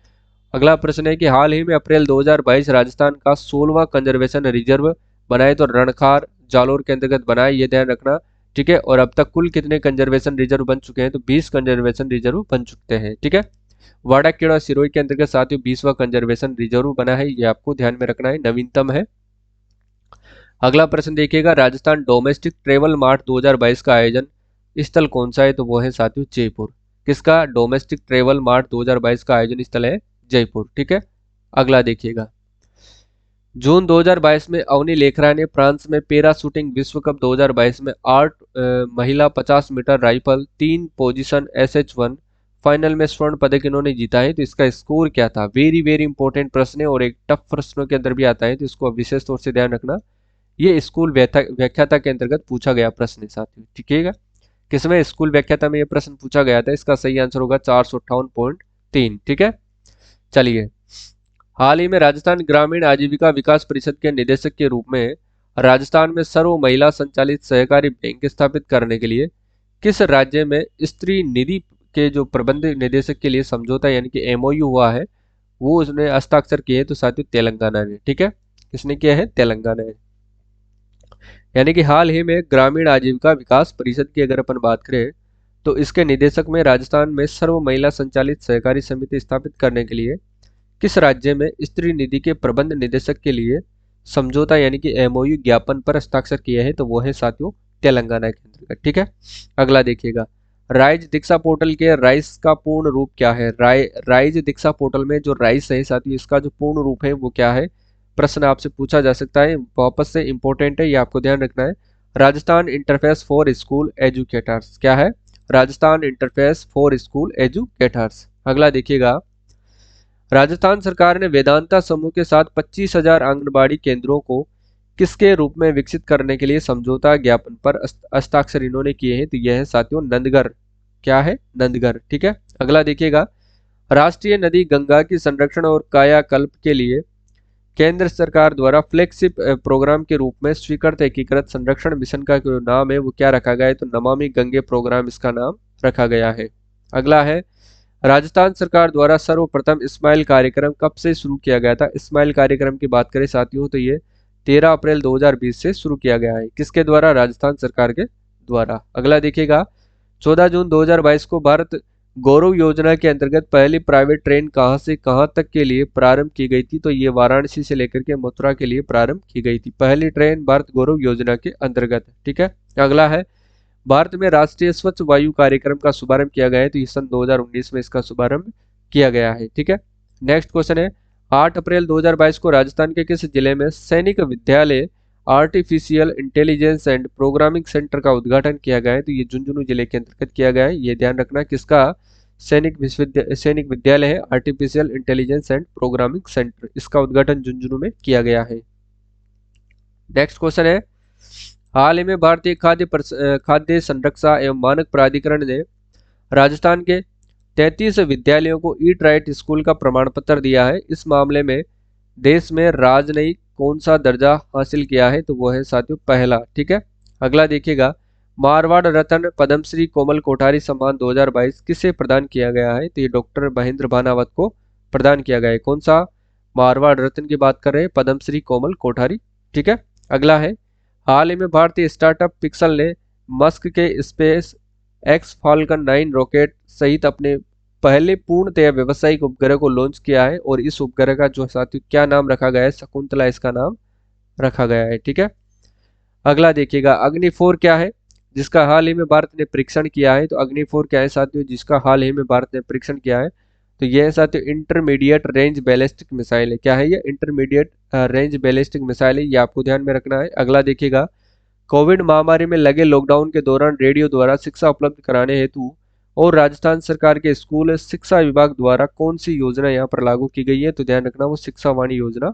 अगला प्रश्न है कि हाल ही में अप्रैल 2022 राजस्थान का 16वां कंजर्वेशन रिजर्व बनाए तो रणखार जालोर के अंतर्गत बनाए, ये ध्यान रखना। ठीक है, और अब तक कुल कितने कंजर्वेशन रिजर्व बन चुके हैं? तो 20 कंजर्वेशन रिजर्व बन चुके हैं। ठीक है, वाड़ाखेड़ा सिरोही के अंतर्गत साथियों 20वां कंजर्वेशन रिजर्व बना है, ये आपको ध्यान में रखना है, नवीनतम है। अगला प्रश्न देखिएगा, राजस्थान डोमेस्टिक ट्रेवल मार्ट 2022 का आयोजन स्थल कौन सा है? तो वो है साथियों जयपुर। किसका? डोमेस्टिक ट्रेवल मार्ट 2022 का आयोजन स्थल है जयपुर। ठीक है, अगला देखिएगा, जून 2022 में अवनी लेखरा ने फ्रांस में पैरा शूटिंग विश्व कप 2022 में 8 महिला 50 metre rifle 3 position SH1 final में स्वर्ण पदक इन्होंने जीता है। तो इसका स्कोर क्या था? वेरी वेरी इंपॉर्टेंट प्रश्न है और एक टफ प्रश्नों के अंदर भी आता है, तो इसको विशेष तौर से ध्यान रखना। ये स्कूल व्याख्याता के अंतर्गत पूछा गया प्रश्न है साथियों। ठीक है, किसमें? स्कूल व्याख्याता में ये प्रश्न पूछा गया था। इसका सही आंसर होगा 458.3। ठीक है, चलिए, हाल ही में राजस्थान ग्रामीण आजीविका विकास परिषद के निदेशक के रूप में राजस्थान में सर्व महिला संचालित सहकारी बैंक स्थापित करने के लिए किस राज्य में स्त्री निधि के जो प्रबंध निदेशक के लिए समझौता यानी कि MOU हुआ है, वो उसने हस्ताक्षर किए हैं? तो साथियों तेलंगाना ने। ठीक है, किसने किया है? तेलंगाना ने। यानी कि हाल ही में ग्रामीण आजीविका विकास परिषद की अगर अपन बात करें तो इसके निदेशक में राजस्थान में सर्व महिला संचालित सहकारी समिति स्थापित करने के लिए किस राज्य में स्त्री निधि के प्रबंध निदेशक के लिए समझौता यानी कि MOU ज्ञापन पर हस्ताक्षर किया है? तो वो है साथियों तेलंगाना के अंतर्गत। ठीक है, अगला देखिएगा, राइज दीक्षा पोर्टल के राइस का पूर्ण रूप क्या है? राइज दीक्षा पोर्टल में जो राइस है साथियों, इसका जो पूर्ण रूप है वो क्या है? प्रश्न आपसे पूछा जा सकता है, वापस से इंपॉर्टेंट है, ये आपको ध्यान रखना है। Rajasthan interface for school educators. क्या है? Rajasthan interface for school educators. अगला देखिएगा, राजस्थान सरकार ने वेदांता समूह के साथ 25,000 आंगनबाड़ी केंद्रों को किसके रूप में विकसित करने के लिए समझौता ज्ञापन पर हस्ताक्षर इन्होंने किए हैं? तो यह है साथियों नंदगढ़। क्या है? नंदगढ़। ठीक है, अगला देखिएगा, राष्ट्रीय नदी गंगा की संरक्षण और कायाकल्प के लिए केंद्र सरकार द्वारा फ्लैगशिप प्रोग्राम के रूप में स्वीकृत एकीकृत संरक्षण मिशन का जो नाम है वो क्या रखा गया है? तो नमामि गंगे प्रोग्राम इसका नाम रखा गया है। अगला है, राजस्थान सरकार द्वारा सर्वप्रथम स्माइल कार्यक्रम कब से शुरू किया गया था? स्माइल कार्यक्रम की बात करें साथियों तो ये 13 अप्रैल 2020 से शुरू किया गया है। किसके द्वारा? राजस्थान सरकार के द्वारा। अगला देखिएगा, 14 जून 2022 को भारत गौरव योजना के अंतर्गत पहली प्राइवेट ट्रेन कहां से कहां तक के लिए प्रारंभ की गई थी? तो ये वाराणसी से लेकर के मथुरा के लिए प्रारंभ की गई थी, पहली ट्रेन भारत गौरव योजना के अंतर्गत। ठीक है, अगला है, भारत में राष्ट्रीय स्वच्छ वायु कार्यक्रम का शुभारंभ किया गया है। तो ये सन 2019 में इसका शुभारंभ किया गया है। ठीक है, नेक्स्ट क्वेश्चन है, 8 अप्रैल 2022 को राजस्थान के किस जिले में सैनिक विद्यालय artificial intelligence and programming centre का उद्घाटन किया गया है? तो ये झुंझुनू जिले के अंतर्गत किया गया है, ये ध्यान रखना। किसका? सैनिक विद्यालय है artificial intelligence and programming centre, इसका उद्घाटन झुंझुनू में किया गया है। नेक्स्ट क्वेश्चन है, हाल ही में भारतीय खाद्य संरक्षा एवं मानक प्राधिकरण ने राजस्थान के 33 विद्यालयों को ईट राइट स्कूल का प्रमाण पत्र दिया है। इस मामले में देश में राजनयिक कौन सा दर्जा हासिल किया है? तो वो है साथियों पहला। ठीक है, अगला देखिएगा, मारवाड़ रत्न पद्मश्री कोमल कोठारी सम्मान 2022 किसे प्रदान किया गया है? तो ये डॉक्टर महेंद्र भानावत को प्रदान किया गया है। कौन सा? मारवाड़ रत्न की बात कर रहे हैं, पद्मश्री कोमल कोठारी। ठीक है, अगला है, हाल ही में भारतीय स्टार्टअप पिक्सल ने मस्क के स्पेस एक्स फाल्कन 9 रॉकेट सहित अपने पहले पूर्णतया व्यावसायिक उपग्रह को लॉन्च किया है, और इस उपग्रह का जो साथी क्या नाम रखा गया है? शकुंतला इसका नाम रखा गया है। ठीक है, अगला देखिएगा, अग्नि 4 क्या है जिसका हाल ही में भारत ने परीक्षण किया है? तो अग्नि 4 क्या है साथियों जिसका हाल ही में भारत ने परीक्षण किया है? तो यह है साथियों इंटरमीडिएट रेंज बैलिस्टिक मिसाइल है। क्या है ये? इंटरमीडिएट रेंज बैलिस्टिक मिसाइल है, ये आपको ध्यान में रखना है। अगला देखिएगा, कोविड महामारी में लगे लॉकडाउन के दौरान रेडियो द्वारा शिक्षा उपलब्ध कराने हेतु और राजस्थान सरकार के स्कूल शिक्षा विभाग द्वारा कौन सी योजना यहाँ पर लागू की गई है? तो ध्यान रखना, वो शिक्षा वाणी योजना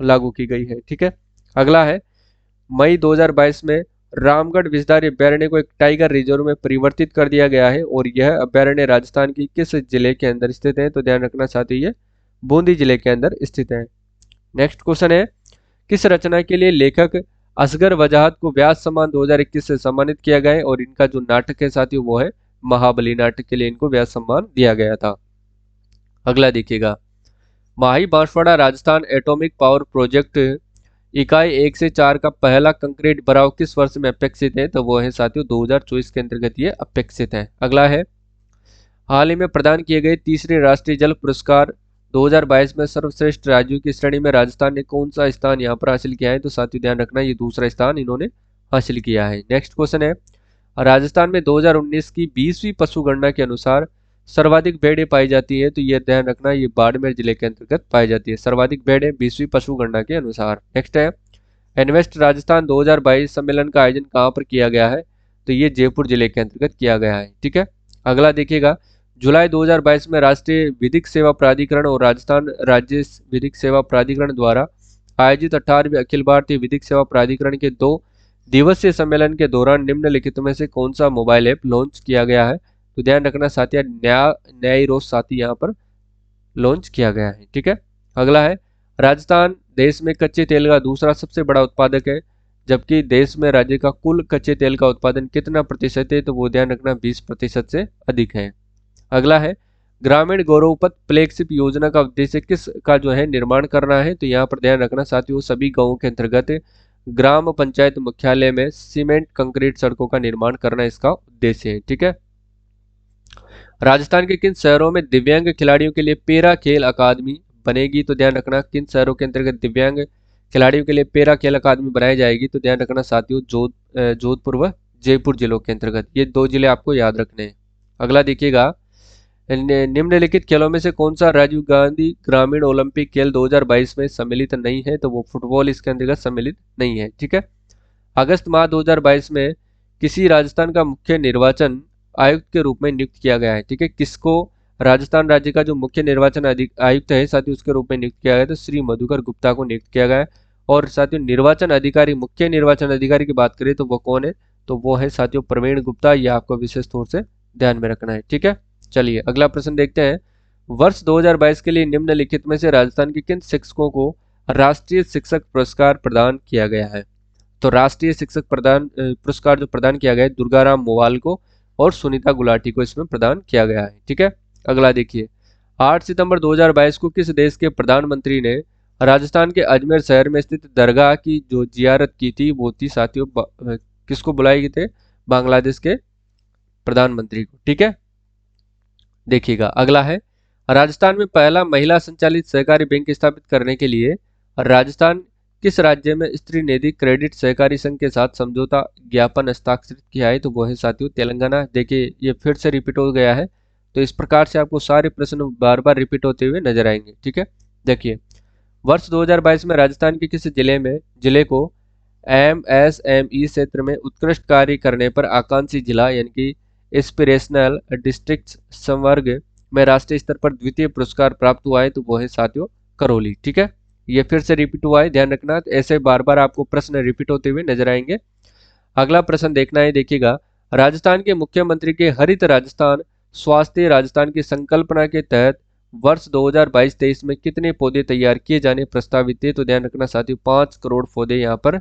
लागू की गई है। ठीक है, अगला है, मई 2022 में रामगढ़ विषधारी अभ्यारण्य को एक टाइगर रिजर्व में परिवर्तित कर दिया गया है, और यह अभ्यारण्य राजस्थान की किस जिले के अंदर स्थित है? तो ध्यान रखना साथियों, ये बूंदी जिले के अंदर स्थित है। नेक्स्ट क्वेश्चन है, किस रचना के लिए लेखक असगर वजाहत को व्यास सम्मान 2021 से सम्मानित किया गया है? और इनका जो नाटक है साथियों वो है महाबली। नाटक के लिए इनको व्यास सम्मान दिया गया था। अगला देखिएगा, Mahi Banswara Rajasthan atomic power project इकाई 1 से 4 का पहला कंक्रीट भराव किस वर्ष में अपेक्षित है? तो वो है साथियों 2024 के अंतर्गत ये अपेक्षित है। अगला है, हाल ही में प्रदान किए गए तीसरे राष्ट्रीय जल पुरस्कार 2022 में सर्वश्रेष्ठ राज्यों की श्रेणी में राजस्थान ने कौन सा स्थान यहाँ पर हासिल किया है? तो साथियों ध्यान रखना, ये दूसरा स्थान इन्होंने हासिल किया है। नेक्स्ट क्वेश्चन है, राजस्थान में 2019 की 20वीं पशु गणना के अनुसार सर्वाधिक भेड़ें पाई जाती है? तो ये ध्यान रखना, ये बाड़मेर जिले के अंतर्गत पाई जाती है सर्वाधिक भेड़ें 20वीं पशु गणना के अनुसार। नेक्स्ट है, इन्वेस्ट राजस्थान 2022 सम्मेलन का आयोजन कहाँ पर किया गया है? तो ये जयपुर जिले के अंतर्गत किया गया है। ठीक है, अगला देखिएगा, जुलाई 2022 में राष्ट्रीय विधिक सेवा प्राधिकरण और राजस्थान राज्य विधिक सेवा प्राधिकरण द्वारा आयोजित 18वें अखिल भारतीय विधिक सेवा प्राधिकरण के 2 दिवसीय सम्मेलन के दौरान निम्नलिखित में से कौन सा मोबाइल ऐप लॉन्च किया गया है? तो ध्यान रखना साथिया, न्याय रोज साथी यहाँ पर लॉन्च किया गया है। ठीक है, अगला है, राजस्थान देश में कच्चे तेल का दूसरा सबसे बड़ा उत्पादक है, जबकि देश में राज्य का कुल कच्चे तेल का उत्पादन कितना प्रतिशत है? तो वो ध्यान रखना 20% से अधिक है। अगला है, ग्रामीण गौरवपथ फ्लैगशिप योजना का उद्देश्य किस का जो है निर्माण करना है? तो यहाँ पर ध्यान रखना साथियों, सभी गांवों के अंतर्गत ग्राम पंचायत मुख्यालय में सीमेंट कंक्रीट सड़कों का निर्माण करना इसका उद्देश्य है। ठीक है, राजस्थान के किन शहरों में दिव्यांग खिलाड़ियों के लिए पेरा खेल अकादमी बनेगी? तो ध्यान रखना, किन शहरों के अंतर्गत दिव्यांग खिलाड़ियों के लिए पेरा खेल अकादमी बनाई जाएगी? तो ध्यान रखना साथियों, जोधपुर व जयपुर जिलों के अंतर्गत, ये 2 जिले आपको याद रखने हैं। अगला देखिएगा, निम्नलिखित खेलों में से कौन सा राजीव गांधी ग्रामीण ओलंपिक खेल 2022 में सम्मिलित नहीं है? तो वो फुटबॉल इसके अंतर्गत सम्मिलित नहीं है। ठीक है, अगस्त माह 2022 में किसी राजस्थान का मुख्य निर्वाचन आयुक्त के रूप में नियुक्त किया गया है? ठीक है, किसको राजस्थान राज्य का जो मुख्य निर्वाचन आयुक्त है साथियों उसके रूप में नियुक्त किया गया? तो श्री मधुकर गुप्ता को नियुक्त किया गया है। और साथियों निर्वाचन अधिकारी, मुख्य निर्वाचन अधिकारी की बात करें तो वो कौन है? तो वो है साथियों प्रवीण गुप्ता, ये आपको विशेष तौर से ध्यान में रखना है। ठीक है, चलिए अगला प्रश्न देखते हैं, वर्ष 2022 के लिए निम्नलिखित में से राजस्थान के किन शिक्षकों को राष्ट्रीय शिक्षक पुरस्कार प्रदान किया गया है? तो राष्ट्रीय शिक्षक पुरस्कार जो प्रदान किया गया है दुर्गाराम मोवाल को और सुनीता गुलाटी को इसमें प्रदान किया गया है। ठीक है, अगला देखिए, 8 सितंबर 2022 को किस देश के प्रधानमंत्री ने राजस्थान के अजमेर शहर में स्थित दरगाह की जो जियारत की थी? वो थी साथियों किसको बुलाए गए थे? बांग्लादेश के प्रधानमंत्री को। ठीक है, देखिएगा अगला है, राजस्थान में पहला महिला संचालित सहकारी बैंक स्थापित करने के लिए राजस्थान किस राज्य में स्त्री निधि क्रेडिट सहकारी संघ के साथ समझौता ज्ञापन हस्ताक्षरित किया है? तो वो है साथियों तेलंगाना। देखिए ये फिर से रिपीट हो गया है, तो इस प्रकार से आपको सारे प्रश्न बार बार रिपीट होते हुए नजर आएंगे। ठीक है, देखिए वर्ष 2022 में राजस्थान के किस जिले को MSME क्षेत्र में उत्कृष्ट कार्य करने पर आकांक्षी जिला यानी कि एस्पिरेशनल डिस्ट्रिक्ट संवर्ग में राष्ट्रीय स्तर पर द्वितीय पुरस्कार प्राप्त हुआ है? तो वो है साथियों करौली। ठीक है, ये फिर से रिपीट हुआ है, ध्यान रखना, तो ऐसे बार बार आपको प्रश्न रिपीट होते हुए नजर आएंगे। अगला प्रश्न देखना है, देखिएगा, राजस्थान के मुख्यमंत्री के हरित राजस्थान स्वास्थ्य राजस्थान की संकल्पना के तहत वर्ष 2022-23 में कितने पौधे तैयार किए जाने प्रस्तावित थे? तो ध्यान रखना साथियों 5 करोड़ पौधे यहाँ पर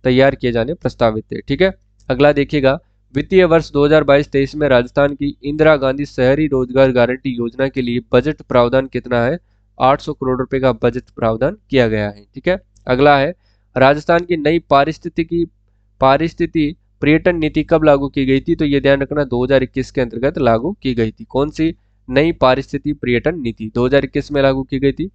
तैयार किए जाने प्रस्तावित थे। ठीक है, अगला देखिएगा, वित्तीय वर्ष 2022-23 में राजस्थान की इंदिरा गांधी शहरी रोजगार गारंटी योजना के लिए बजट प्रावधान कितना है? 800 करोड़ रुपए का बजट प्रावधान किया गया है। ठीक है, अगला है राजस्थान की नई पारिस्थिति पर्यटन नीति कब लागू की गई थी? तो ये ध्यान रखना 2021 के अंतर्गत लागू की गई थी। कौन सी नई पारिस्थिति पर्यटन नीति 2021 में लागू की गई थी?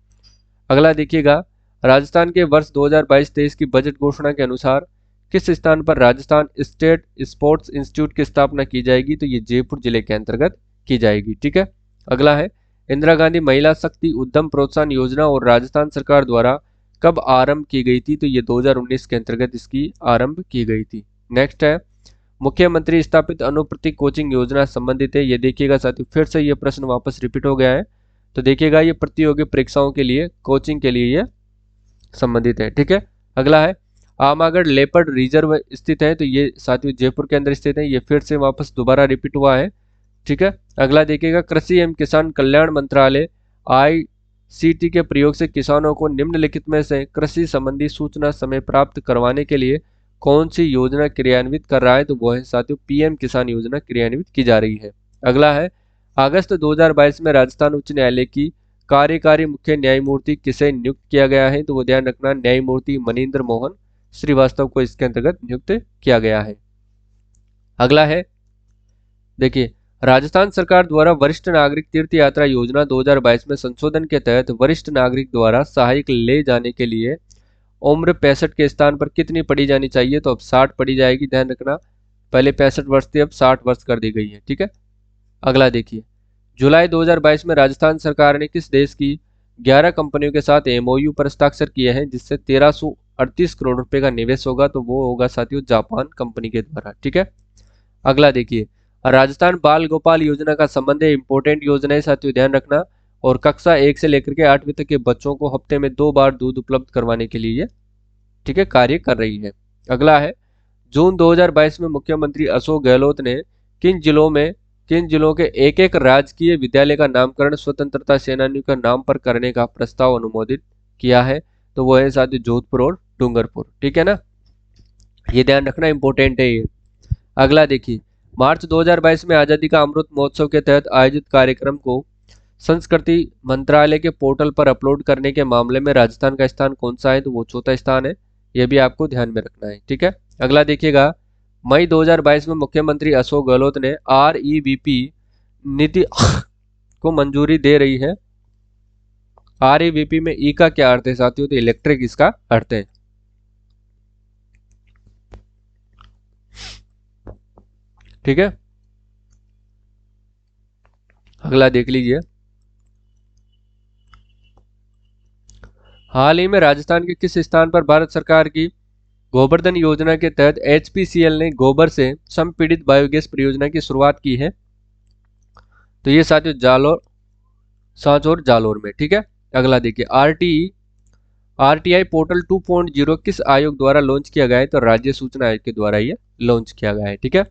अगला देखिएगा, राजस्थान के वर्ष 2022-23 की बजट घोषणा के अनुसार किस स्थान पर राजस्थान स्टेट स्पोर्ट्स इंस्टीट्यूट की स्थापना की जाएगी? तो ये जयपुर जिले के अंतर्गत की जाएगी। ठीक है, अगला है इंदिरा गांधी महिला शक्ति उद्यम प्रोत्साहन योजना और राजस्थान सरकार द्वारा कब आरंभ की गई थी? तो ये 2019 के अंतर्गत इसकी आरंभ की गई थी। नेक्स्ट है मुख्यमंत्री स्थापित अनुप्रति कोचिंग योजना संबंधित है। ये देखिएगा साथियों, फिर से ये प्रश्न वापस रिपीट हो गया है। तो देखिएगा ये प्रतियोगी परीक्षाओं के लिए कोचिंग के लिए ये संबंधित है। ठीक है, अगला है आमागढ़ लेपर्ड रिजर्व स्थित है। तो ये साथियों जयपुर के अंदर स्थित है। ये फिर से वापस दोबारा रिपीट हुआ है। ठीक है, अगला देखिएगा कृषि एवं किसान कल्याण मंत्रालय ICT के प्रयोग से किसानों को निम्नलिखित में से कृषि संबंधी सूचना समय प्राप्त करवाने के लिए कौन सी योजना क्रियान्वित कर रहा है? तो वो है साथियों PM किसान योजना क्रियान्वित की जा रही है। अगला है अगस्त 2022 में राजस्थान उच्च न्यायालय की कार्यकारी मुख्य न्यायमूर्ति किसे नियुक्त किया गया है? तो वो ध्यान रखना न्यायमूर्ति मनिंदर मोहन श्रीवास्तव को इसके अंतर्गत नियुक्त किया गया है। अगला है देखिए, राजस्थान सरकार द्वारा वरिष्ठ नागरिक तीर्थ यात्रा योजना 2022 में संशोधन के तहत वरिष्ठ नागरिक द्वारा सहायक ले जाने के लिए उम्र 65 के स्थान पर कितनी पड़ी जानी चाहिए? तो अब 60 पड़ी जाएगी। ध्यान रखना, पहले 65 वर्ष थी, अब 60 वर्ष कर दी गई है। ठीक है, अगला देखिए, जुलाई 2022 में राजस्थान सरकार ने किस देश की 11 कंपनियों के साथ MOU पर हस्ताक्षर किए हैं जिससे 1338 करोड़ रुपए का निवेश होगा? तो वो होगा साथियों जापान कंपनी के द्वारा। ठीक है, अगला देखिए, राजस्थान बाल गोपाल योजना का संबंध है इंपॉर्टेंट योजना है साथियों, ध्यान रखना। और कक्षा 1 से लेकर के 8वीं तक के बच्चों को हफ्ते में 2 बार दूध उपलब्ध करवाने के लिए ठीक है कार्य कर रही है। अगला है जून 2022 में मुख्यमंत्री अशोक गहलोत ने किन जिलों के एक एक राजकीय विद्यालय का नामकरण स्वतंत्रता सेनानियों का नाम पर करने का प्रस्ताव अनुमोदित किया है? तो वो है साथियों जोधपुर और डूंगरपुर। ठीक है ना, ये ध्यान रखना इंपॉर्टेंट है ये। अगला देखिए, मार्च 2022 में आजादी का अमृत महोत्सव के तहत आयोजित कार्यक्रम को संस्कृति मंत्रालय के पोर्टल पर अपलोड करने के मामले में राजस्थान का स्थान कौन सा है? तो वो चौथा स्थान है। यह भी आपको ध्यान में रखना है। ठीक है, अगला देखिएगा, मई 2022 में मुख्यमंत्री अशोक गहलोत ने REVP नीति को मंजूरी दे रही है। REVP में ई का क्या अर्थ है साथियों? तो इलेक्ट्रिक इसका अर्थ है। ठीक है, अगला देख लीजिए, हाल ही में राजस्थान के किस स्थान पर भारत सरकार की गोवर्धन योजना के तहत HPCL ने गोबर से संपीड़ित बायोगैस परियोजना की शुरुआत की है? तो ये साथियों जालोर, सांचौर जालोर में। ठीक है, अगला देखिए, RTI पोर्टल 2.0 किस आयोग द्वारा लॉन्च किया गया है? तो राज्य सूचना आयोग के द्वारा ये लॉन्च किया गया है। ठीक है,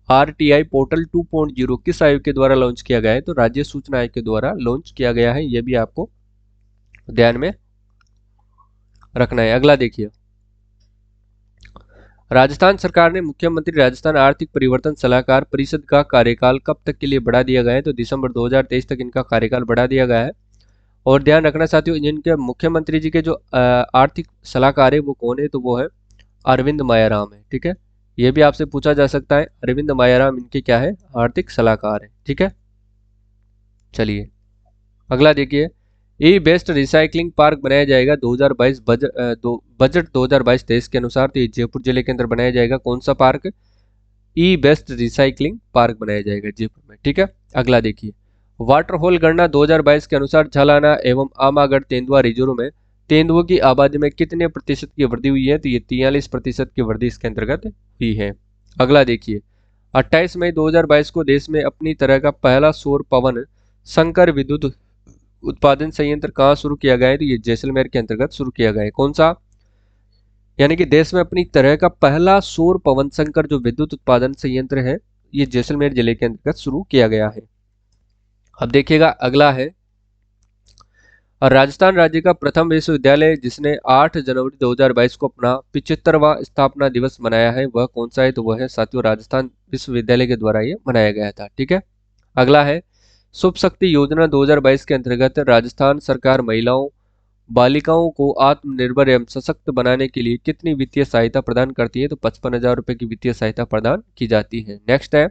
RTI पोर्टल 2.0 किस आयोग के द्वारा लॉन्च किया गया है? तो राज्य सूचना आयोग के द्वारा लॉन्च किया गया है। यह भी आपको ध्यान में रखना है। अगला देखिए, राजस्थान सरकार ने मुख्यमंत्री राजस्थान आर्थिक परिवर्तन सलाहकार परिषद का कार्यकाल कब तक के लिए बढ़ा दिया गया है? तो दिसंबर 2023 तक इनका कार्यकाल बढ़ा दिया गया है। और ध्यान रखना साथियों, जिनके मुख्यमंत्री जी के जो आर्थिक सलाहकार है वो कौन है? तो वो है अरविंद मायाराम है। ठीक है, ये भी आपसे पूछा जा सकता है, अरविंद मायाराम इनके क्या है? आर्थिक सलाहकार है। ठीक है, चलिए अगला देखिए, ई बेस्ट रिसाइकलिंग पार्क बनाया जाएगा 2022 बजट 2022-23 के अनुसार। तो ये जयपुर जिले के अंदर बनाया जाएगा। कौन सा पार्क? ई बेस्ट रिसाइकलिंग पार्क बनाया जाएगा जयपुर में। ठीक है, अगला देखिए, वाटर होल गणना 2022 के अनुसार झालाना एवं आमागढ़ तेंदुआ रिजर्व में तेंदुओं की आबादी में कितने प्रतिशत की वृद्धि हुई है? तो ये 43% की वृद्धि इसके अंतर्गत हुई है। अगला देखिए, 28 मई 2022 को देश में अपनी तरह का पहला सौर पवन संकर विद्युत उत्पादन संयंत्र कहाँ शुरू किया गया है? तो ये जैसलमेर के अंतर्गत शुरू किया गया है। कौन सा? यानी कि देश में अपनी तरह का पहला सौर पवन संकर जो विद्युत उत्पादन संयंत्र है ये जैसलमेर जिले के अंतर्गत शुरू किया गया है। अब देखिएगा, अगला है राजस्थान राज्य का प्रथम विश्वविद्यालय जिसने 8 जनवरी 2022 को अपना 75वां स्थापना दिवस मनाया है, वह कौन सा है? तो वह है साथियों राजस्थान विश्वविद्यालय के द्वारा ये मनाया गया था। ठीक है, अगला है शुभ शक्ति योजना 2022 के अंतर्गत राजस्थान सरकार महिलाओं बालिकाओं को आत्मनिर्भर एवं सशक्त बनाने के लिए कितनी वित्तीय सहायता प्रदान करती है? तो 55,000 रुपए की वित्तीय सहायता प्रदान की जाती है। नेक्स्ट है,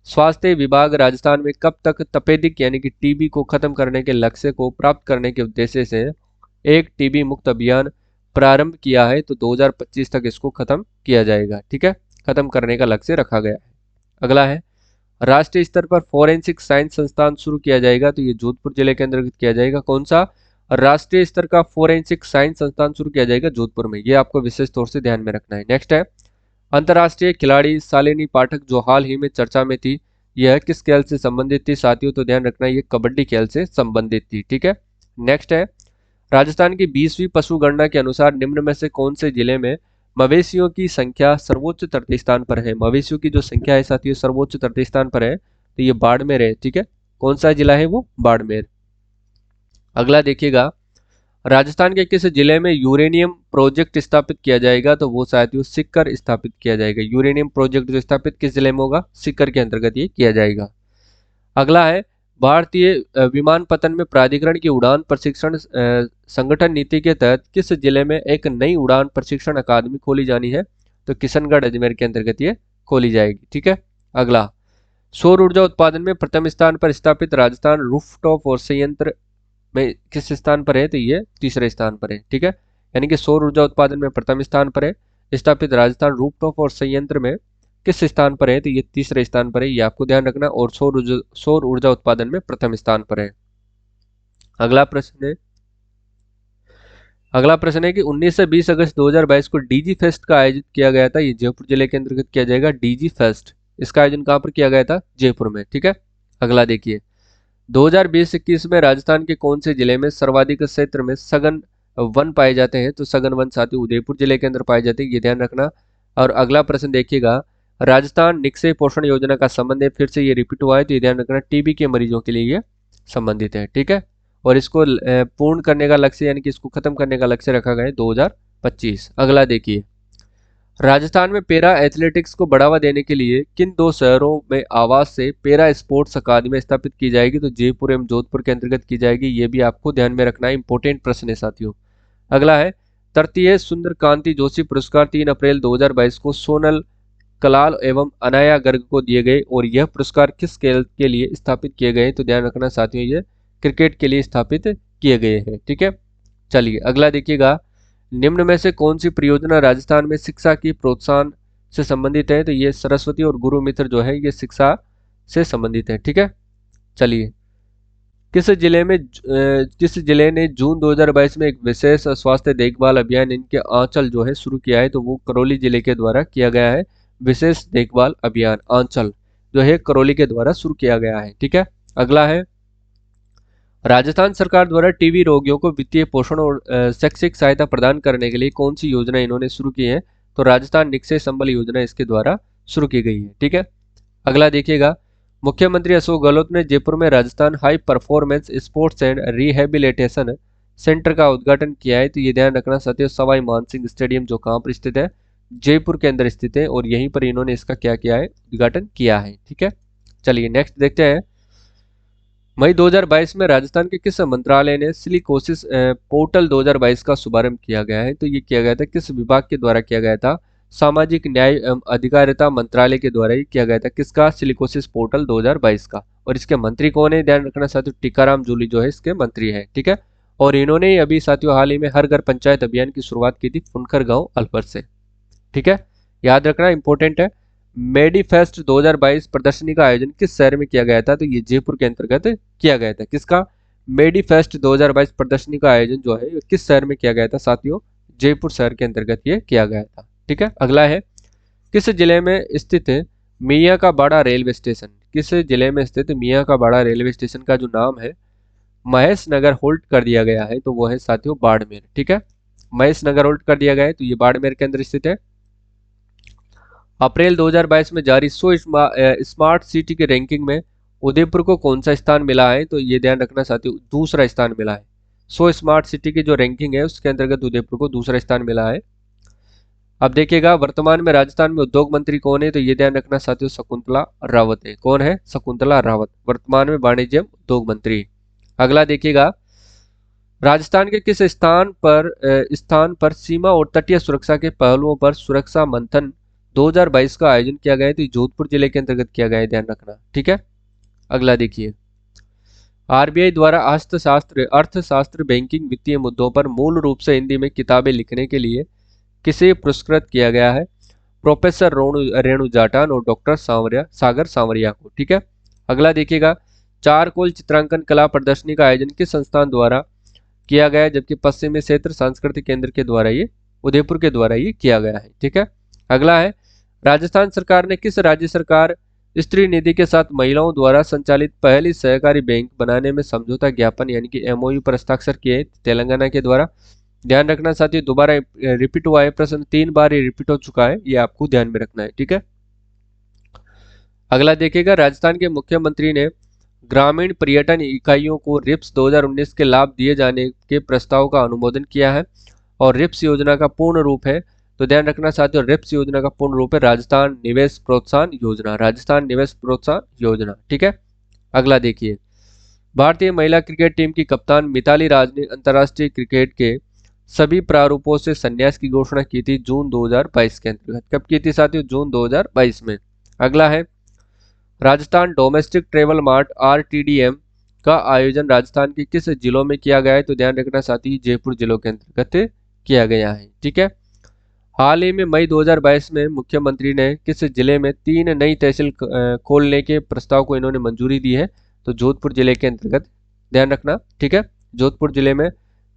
स्वास्थ्य विभाग राजस्थान में कब तक तपेदिक यानी कि टीबी को खत्म करने के लक्ष्य को प्राप्त करने के उद्देश्य से एक टीबी मुक्त अभियान प्रारंभ किया है? तो 2025 तक इसको खत्म किया जाएगा। ठीक है, खत्म करने का लक्ष्य रखा गया है। अगला है, राष्ट्रीय स्तर पर फोरेंसिक साइंस संस्थान शुरू किया जाएगा? तो ये जोधपुर जिले के अंतर्गत किया जाएगा। कौन सा राष्ट्रीय स्तर का फोरेंसिक साइंस संस्थान शुरू किया जाएगा? जोधपुर में। ये आपको विशेष तौर से ध्यान में रखना है। नेक्स्ट है, अंतर्राष्ट्रीय खिलाड़ी शालिनी पाठक जो हाल ही में चर्चा में थी, यह किस खेल से संबंधित थी? साथियों तो ध्यान रखना, ये कबड्डी खेल से संबंधित थी। ठीक है, नेक्स्ट है, राजस्थान की 20वीं पशु गणना के अनुसार निम्न में से कौन से जिले में मवेशियों की संख्या सर्वोच्च तृतीय स्थान पर है? मवेशियों की जो संख्या है साथियों सर्वोच्च तृतीय स्थान पर है, तो ये बाड़मेर है। ठीक है, कौन सा जिला है वो? बाड़मेर। अगला देखिएगा, राजस्थान के किस जिले में यूरेनियम प्रोजेक्ट स्थापित किया जाएगा? तो वो साथियों सीकर स्थापित किया जाएगा। यूरेनियम प्रोजेक्ट जो स्थापित किस जिले में होगा? सीकर के अंतर्गत ये किया जाएगा। अगला है, भारतीय विमानपत्तन में प्राधिकरण की उड़ान प्रशिक्षण संगठन नीति के तहत किस जिले में एक नई उड़ान प्रशिक्षण अकादमी खोली जानी है? तो किशनगढ़ अजमेर के अंतर्गत ये खोली जाएगी। ठीक है, अगला, सौर ऊर्जा उत्पादन में प्रथम स्थान पर स्थापित राजस्थान रूफटॉप और संयंत्र में किस स्थान पर है? तो ये तीसरे स्थान पर है। ठीक है, यानी कि सौर ऊर्जा उत्पादन में प्रथम स्थान पर है स्थापित राजस्थान रूफटॉप और संयंत्र में किस स्थान पर है? तो ये तीसरे स्थान पर है, ये आपको ध्यान रखना। और सौर ऊर्जा उत्पादन में प्रथम स्थान पर है। अगला प्रश्न है कि 19 से 20 अगस्त 2022 को डीजी फेस्ट का आयोजित किया गया था। ये जयपुर जिले के अंतर्गत किया जाएगा। डीजी फेस्ट, इसका आयोजन कहाँ पर किया गया था? जयपुर में। ठीक है, अगला देखिए, 2020-21 में राजस्थान के कौन से जिले में सर्वाधिक क्षेत्र में सघन वन पाए जाते हैं? तो सघन वन साथी उदयपुर जिले के अंदर पाए जाते हैं, ये ध्यान रखना। और अगला प्रश्न देखिएगा, राजस्थान निक्षय पोषण योजना का संबंध है, फिर से ये रिपीट हुआ है, तो ये ध्यान रखना, टीबी के मरीजों के लिए ये संबंधित है। ठीक है, और इसको पूर्ण करने का लक्ष्य यानी कि इसको खत्म करने का लक्ष्य रखा गया है 2025। अगला देखिए, राजस्थान में पैरा एथलेटिक्स को बढ़ावा देने के लिए किन दो शहरों में आवास से पैरा स्पोर्ट्स अकादमी स्थापित की जाएगी? तो जयपुर एवं जोधपुर के अंतर्गत की जाएगी। ये भी आपको ध्यान में रखना है, इंपॉर्टेंट प्रश्न है साथियों। अगला है, तृतीय सुंदर कांति जोशी पुरस्कार 3 अप्रैल 2022 को सोनल कलाल एवं अनाया गर्ग को दिए गए और यह पुरस्कार किस खेल के लिए स्थापित किए गए? तो ध्यान रखना साथियों, ये क्रिकेट के लिए स्थापित किए गए हैं। ठीक है, चलिए अगला देखिएगा, निम्न में से कौन सी परियोजना राजस्थान में शिक्षा की प्रोत्साहन से संबंधित है? तो ये सरस्वती और गुरु मित्र जो है ये शिक्षा से संबंधित है। ठीक है, चलिए, किस जिले ने जून 2022 में एक विशेष स्वास्थ्य देखभाल अभियान इनके आंचल जो है शुरू किया है? तो वो करौली जिले के द्वारा किया गया है। विशेष देखभाल अभियान आंचल जो है करौली के द्वारा शुरू किया गया है। ठीक है, अगला है, राजस्थान सरकार द्वारा टीबी रोगियों को वित्तीय पोषण और शैक्षिक सहायता प्रदान करने के लिए कौन सी योजना इन्होंने शुरू की है? तो राजस्थान निक्षय संबल योजना इसके द्वारा शुरू की गई है। ठीक है, अगला देखिएगा, मुख्यमंत्री अशोक गहलोत ने जयपुर में Rajasthan high performance sports and rehabilitation centre का उद्घाटन किया है। तो ये ध्यान रखना साथियों, सवाई मानसिंह स्टेडियम जो कहाँ पर स्थित है? जयपुर के अंदर स्थित है, और यहीं पर इन्होंने इसका क्या किया है? उद्घाटन किया है। ठीक है, चलिए नेक्स्ट देखते हैं, मई 2022 में राजस्थान के किस मंत्रालय ने सिलिकोसिस पोर्टल 2022 का शुभारंभ किया गया है? तो ये किया गया था किस विभाग के द्वारा किया गया था? सामाजिक न्याय एवं अधिकारिता मंत्रालय के द्वारा ही किया गया था। किसका? सिलिकोसिस पोर्टल 2022 का। और इसके मंत्री कौन है? ध्यान रखना साथियों, टीकाराम जूली जो है इसके मंत्री है। ठीक है, और इन्होंने ही अभी साथियों हाल ही में हर घर पंचायत अभियान की शुरुआत की थी फुनखर गांव अलवर से। ठीक है, याद रखना, इंपॉर्टेंट है। मेडीफेस्ट 2022 प्रदर्शनी का आयोजन किस शहर में किया गया था? तो ये जयपुर के अंतर्गत किया गया था। किसका? मेडीफेस्ट 2022 प्रदर्शनी का आयोजन जो है किस शहर में किया गया था साथियों? जयपुर शहर के अंतर्गत ये किया गया था। ठीक है, अगला है, किस जिले में स्थित मियाँ का बाड़ा रेलवे स्टेशन? किस जिले में स्थित मियाँ का बाड़ा रेलवे स्टेशन का जो नाम है महेश नगर होल्ड कर दिया गया है? तो वो है साथियों बाड़मेर। ठीक है, महेश नगर होल्ड कर दिया गया है, तो ये बाड़मेर के अंदर स्थित है। अप्रैल 2022 में जारी 100 स्मार्ट सिटी की रैंकिंग में उदयपुर को कौन सा स्थान मिला है? तो ये ध्यान रखना साथियों, दूसरा स्थान मिला है। 100 स्मार्ट सिटी की जो रैंकिंग है उसके अंतर्गत उदयपुर को दूसरा स्थान मिला है। अब देखिएगा वर्तमान में राजस्थान में उद्योग मंत्री कौन है, तो ये ध्यान रखना साथियों, शकुंतला रावत है। कौन है? शकुंतला रावत वर्तमान में वाणिज्य एवं उद्योग मंत्री। अगला देखिएगा, राजस्थान के किस स्थान पर सीमा और तटीय सुरक्षा के पहलुओं पर सुरक्षा मंथन 2022 का आयोजन किया गया है, तो ये जोधपुर जिले के अंतर्गत किया गया है, ध्यान रखना। ठीक है, अगला देखिए, आरबीआई द्वारा अर्थशास्त्र बैंकिंग वित्तीय मुद्दों पर मूल रूप से हिंदी में किताबें लिखने के लिए किसे पुरस्कृत किया गया है? प्रोफेसर रेणु जाटान और डॉक्टर सागर सांवरिया को। ठीक है, अगला देखिएगा, चारकोल चित्रांकन कला प्रदर्शनी का आयोजन किस संस्थान द्वारा किया गया है, जबकि पश्चिमी क्षेत्र सांस्कृतिक केंद्र के द्वारा ये उदयपुर के द्वारा ये किया गया है। ठीक है, अगला है, राजस्थान सरकार ने किस राज्य सरकार स्त्री निधि के साथ महिलाओं द्वारा संचालित पहली सहकारी बैंक बनाने में समझौता ज्ञापन यानी कि एमओयू पर हस्ताक्षर किए? तेलंगाना के द्वारा। ध्यान रखना साथियों, दोबारा रिपीट हुआ है प्रश्न, 3 बार ये रिपीट हो चुका है, ये आपको ध्यान में रखना है। ठीक है, अगला देखिएगा, राजस्थान के मुख्यमंत्री ने ग्रामीण पर्यटन इकाइयों को रिप्स 2019 के लाभ दिए जाने के प्रस्ताव का अनुमोदन किया है, और रिप्स योजना का पूर्ण रूप है, तो ध्यान रखना साथियों, रिप्स योजना का पूर्ण रूप है राजस्थान निवेश प्रोत्साहन योजना, राजस्थान निवेश प्रोत्साहन योजना। ठीक है, अगला देखिए, भारतीय महिला क्रिकेट टीम की कप्तान मिताली राज ने अंतर्राष्ट्रीय क्रिकेट के सभी प्रारूपों से संन्यास की घोषणा की थी जून 2022 के अंतर्गत। कब की थी साथियों? जून 2022 में। अगला है, राजस्थान डोमेस्टिक ट्रेवल मार्ट आरटीडीएम का आयोजन राजस्थान के किस जिलों में किया गया है, तो ध्यान रखना साथी, जयपुर जिलों के अंतर्गत किया गया है। ठीक है, हाल ही में मई 2022 में मुख्यमंत्री ने किस जिले में 3 नई तहसील खोलने के प्रस्ताव को इन्होंने मंजूरी दी है, तो जोधपुर जिले के अंतर्गत, ध्यान रखना। ठीक है, जोधपुर जिले में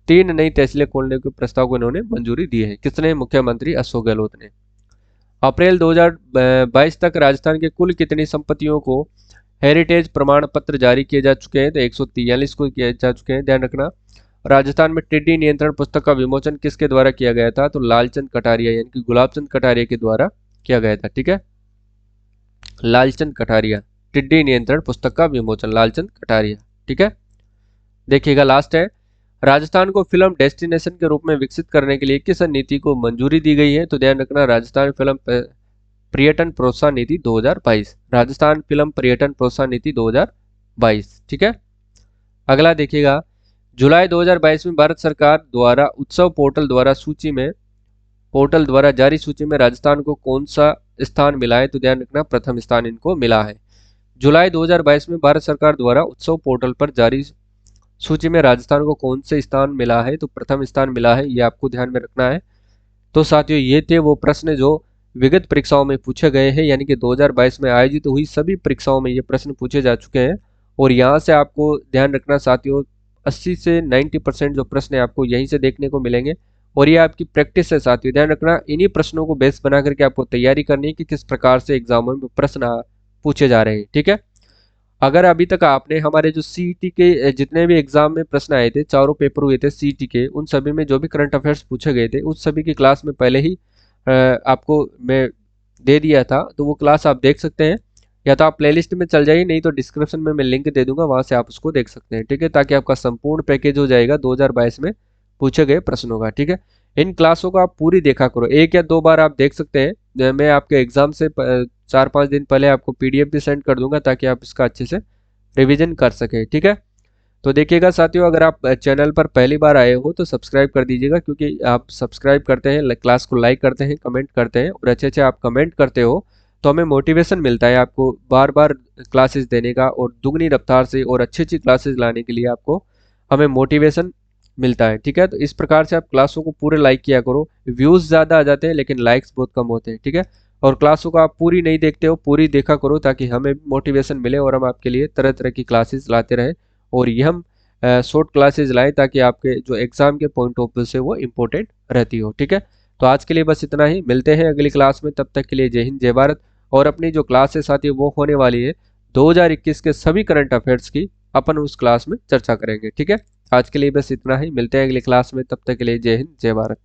3 नई तहसीलें खोलने के प्रस्ताव को इन्होंने मंजूरी दी है। किसने? मुख्यमंत्री अशोक गहलोत ने। अप्रैल 2022 तक राजस्थान के कुल कितनी संपत्तियों को हेरिटेज प्रमाण पत्र जारी किए जा चुके हैं, तो 143 को किए जा चुके हैं, ध्यान रखना। राजस्थान में टिड्डी नियंत्रण पुस्तक का विमोचन किसके द्वारा किया गया था, तो लालचंद कटारिया यानी कि गुलाबचंद कटारिया के द्वारा किया गया था। ठीक है, लालचंद कटारिया, टिड्डी नियंत्रण पुस्तक का विमोचन लालचंद कटारिया। ठीक है, देखिएगा लास्ट है, राजस्थान को फिल्म डेस्टिनेशन के रूप में विकसित करने के लिए किस नीति को मंजूरी दी गई है, तो ध्यान रखना, राजस्थान फिल्म पर्यटन प्रोत्साहन नीति 2022, राजस्थान फिल्म पर्यटन प्रोत्साहन नीति 2022। ठीक है, अगला देखिएगा, जुलाई 2022 में भारत सरकार द्वारा उत्सव पोर्टल द्वारा जारी सूची में राजस्थान को कौन सा स्थान मिला है, तो ध्यान रखना, प्रथम स्थान इनको मिला है। जुलाई 2022 में भारत सरकार द्वारा उत्सव पोर्टल पर जारी सूची में राजस्थान को कौन से स्थान मिला है, तो प्रथम स्थान मिला है, ये आपको ध्यान में रखना है। तो साथियों, ये थे वो प्रश्न जो विगत परीक्षाओं में पूछे गए हैं, यानी कि 2022 में आयोजित हुई सभी परीक्षाओं में ये प्रश्न पूछे जा चुके हैं। और यहाँ से आपको ध्यान रखना साथियों, 80 से 90% जो प्रश्न है आपको यहीं से देखने को मिलेंगे, और ये आपकी प्रैक्टिस है साथियों। ध्यान रखना, इन्हीं प्रश्नों को बेस बना करके आपको तैयारी करनी है कि किस प्रकार से एग्जामों में प्रश्न पूछे जा रहे हैं। ठीक है, अगर अभी तक आपने हमारे जो सीईटी के जितने भी एग्जाम में प्रश्न आए थे, चारों पेपर हुए थे सीईटी के, उन सभी में जो भी करंट अफेयर्स पूछे गए थे उस सभी की क्लास में पहले ही आपको मैं दे दिया था, तो वो क्लास आप देख सकते हैं, या तो आप प्लेलिस्ट में चल जाइए, नहीं तो डिस्क्रिप्शन में मैं लिंक दे दूंगा, वहां से आप उसको देख सकते हैं। ठीक है, ताकि आपका संपूर्ण पैकेज हो जाएगा 2022 में पूछे गए प्रश्नों का। ठीक है, इन क्लासों को आप पूरी देखा करो, 1 या 2 बार आप देख सकते हैं। मैं आपके एग्जाम से 4-5 दिन पहले आपको पीडीएफ भी सेंड कर दूंगा, ताकि आप इसका अच्छे से रिवीजन कर सके। ठीक है, तो देखिएगा साथियों, अगर आप चैनल पर पहली बार आए हो तो सब्सक्राइब कर दीजिएगा, क्योंकि आप सब्सक्राइब करते हैं, क्लास को लाइक करते हैं, कमेंट करते हैं, और अच्छे अच्छे आप कमेंट करते हो तो हमें मोटिवेशन मिलता है आपको बार बार क्लासेस देने का, और दुगनी रफ्तार से और अच्छी अच्छी क्लासेस लाने के लिए आपको हमें मोटिवेशन मिलता है। ठीक है, तो इस प्रकार से आप क्लासों को पूरे लाइक किया करो। व्यूज़ ज़्यादा आ जाते हैं लेकिन लाइक्स बहुत कम होते हैं। ठीक है, और क्लासों को आप पूरी नहीं देखते हो, पूरी देखा करो, ताकि हमें मोटिवेशन मिले और हम आपके लिए तरह तरह की क्लासेस लाते रहें, और ये हम शॉर्ट क्लासेस लाएं, ताकि आपके जो एग्जाम के पॉइंट ऑफ व्यू से वो इम्पोर्टेंट रहती हो। ठीक है, तो आज के लिए बस इतना ही, मिलते हैं अगली क्लास में, तब तक के लिए जय हिंद जय भारत। और अपनी जो क्लास है साथी वो होने वाली है 2021 के सभी करंट अफेयर्स की, अपन उस क्लास में चर्चा करेंगे। ठीक है, आज के लिए बस इतना ही, मिलते हैं अगली क्लास में, तब तक के लिए जय हिंद जय भारत।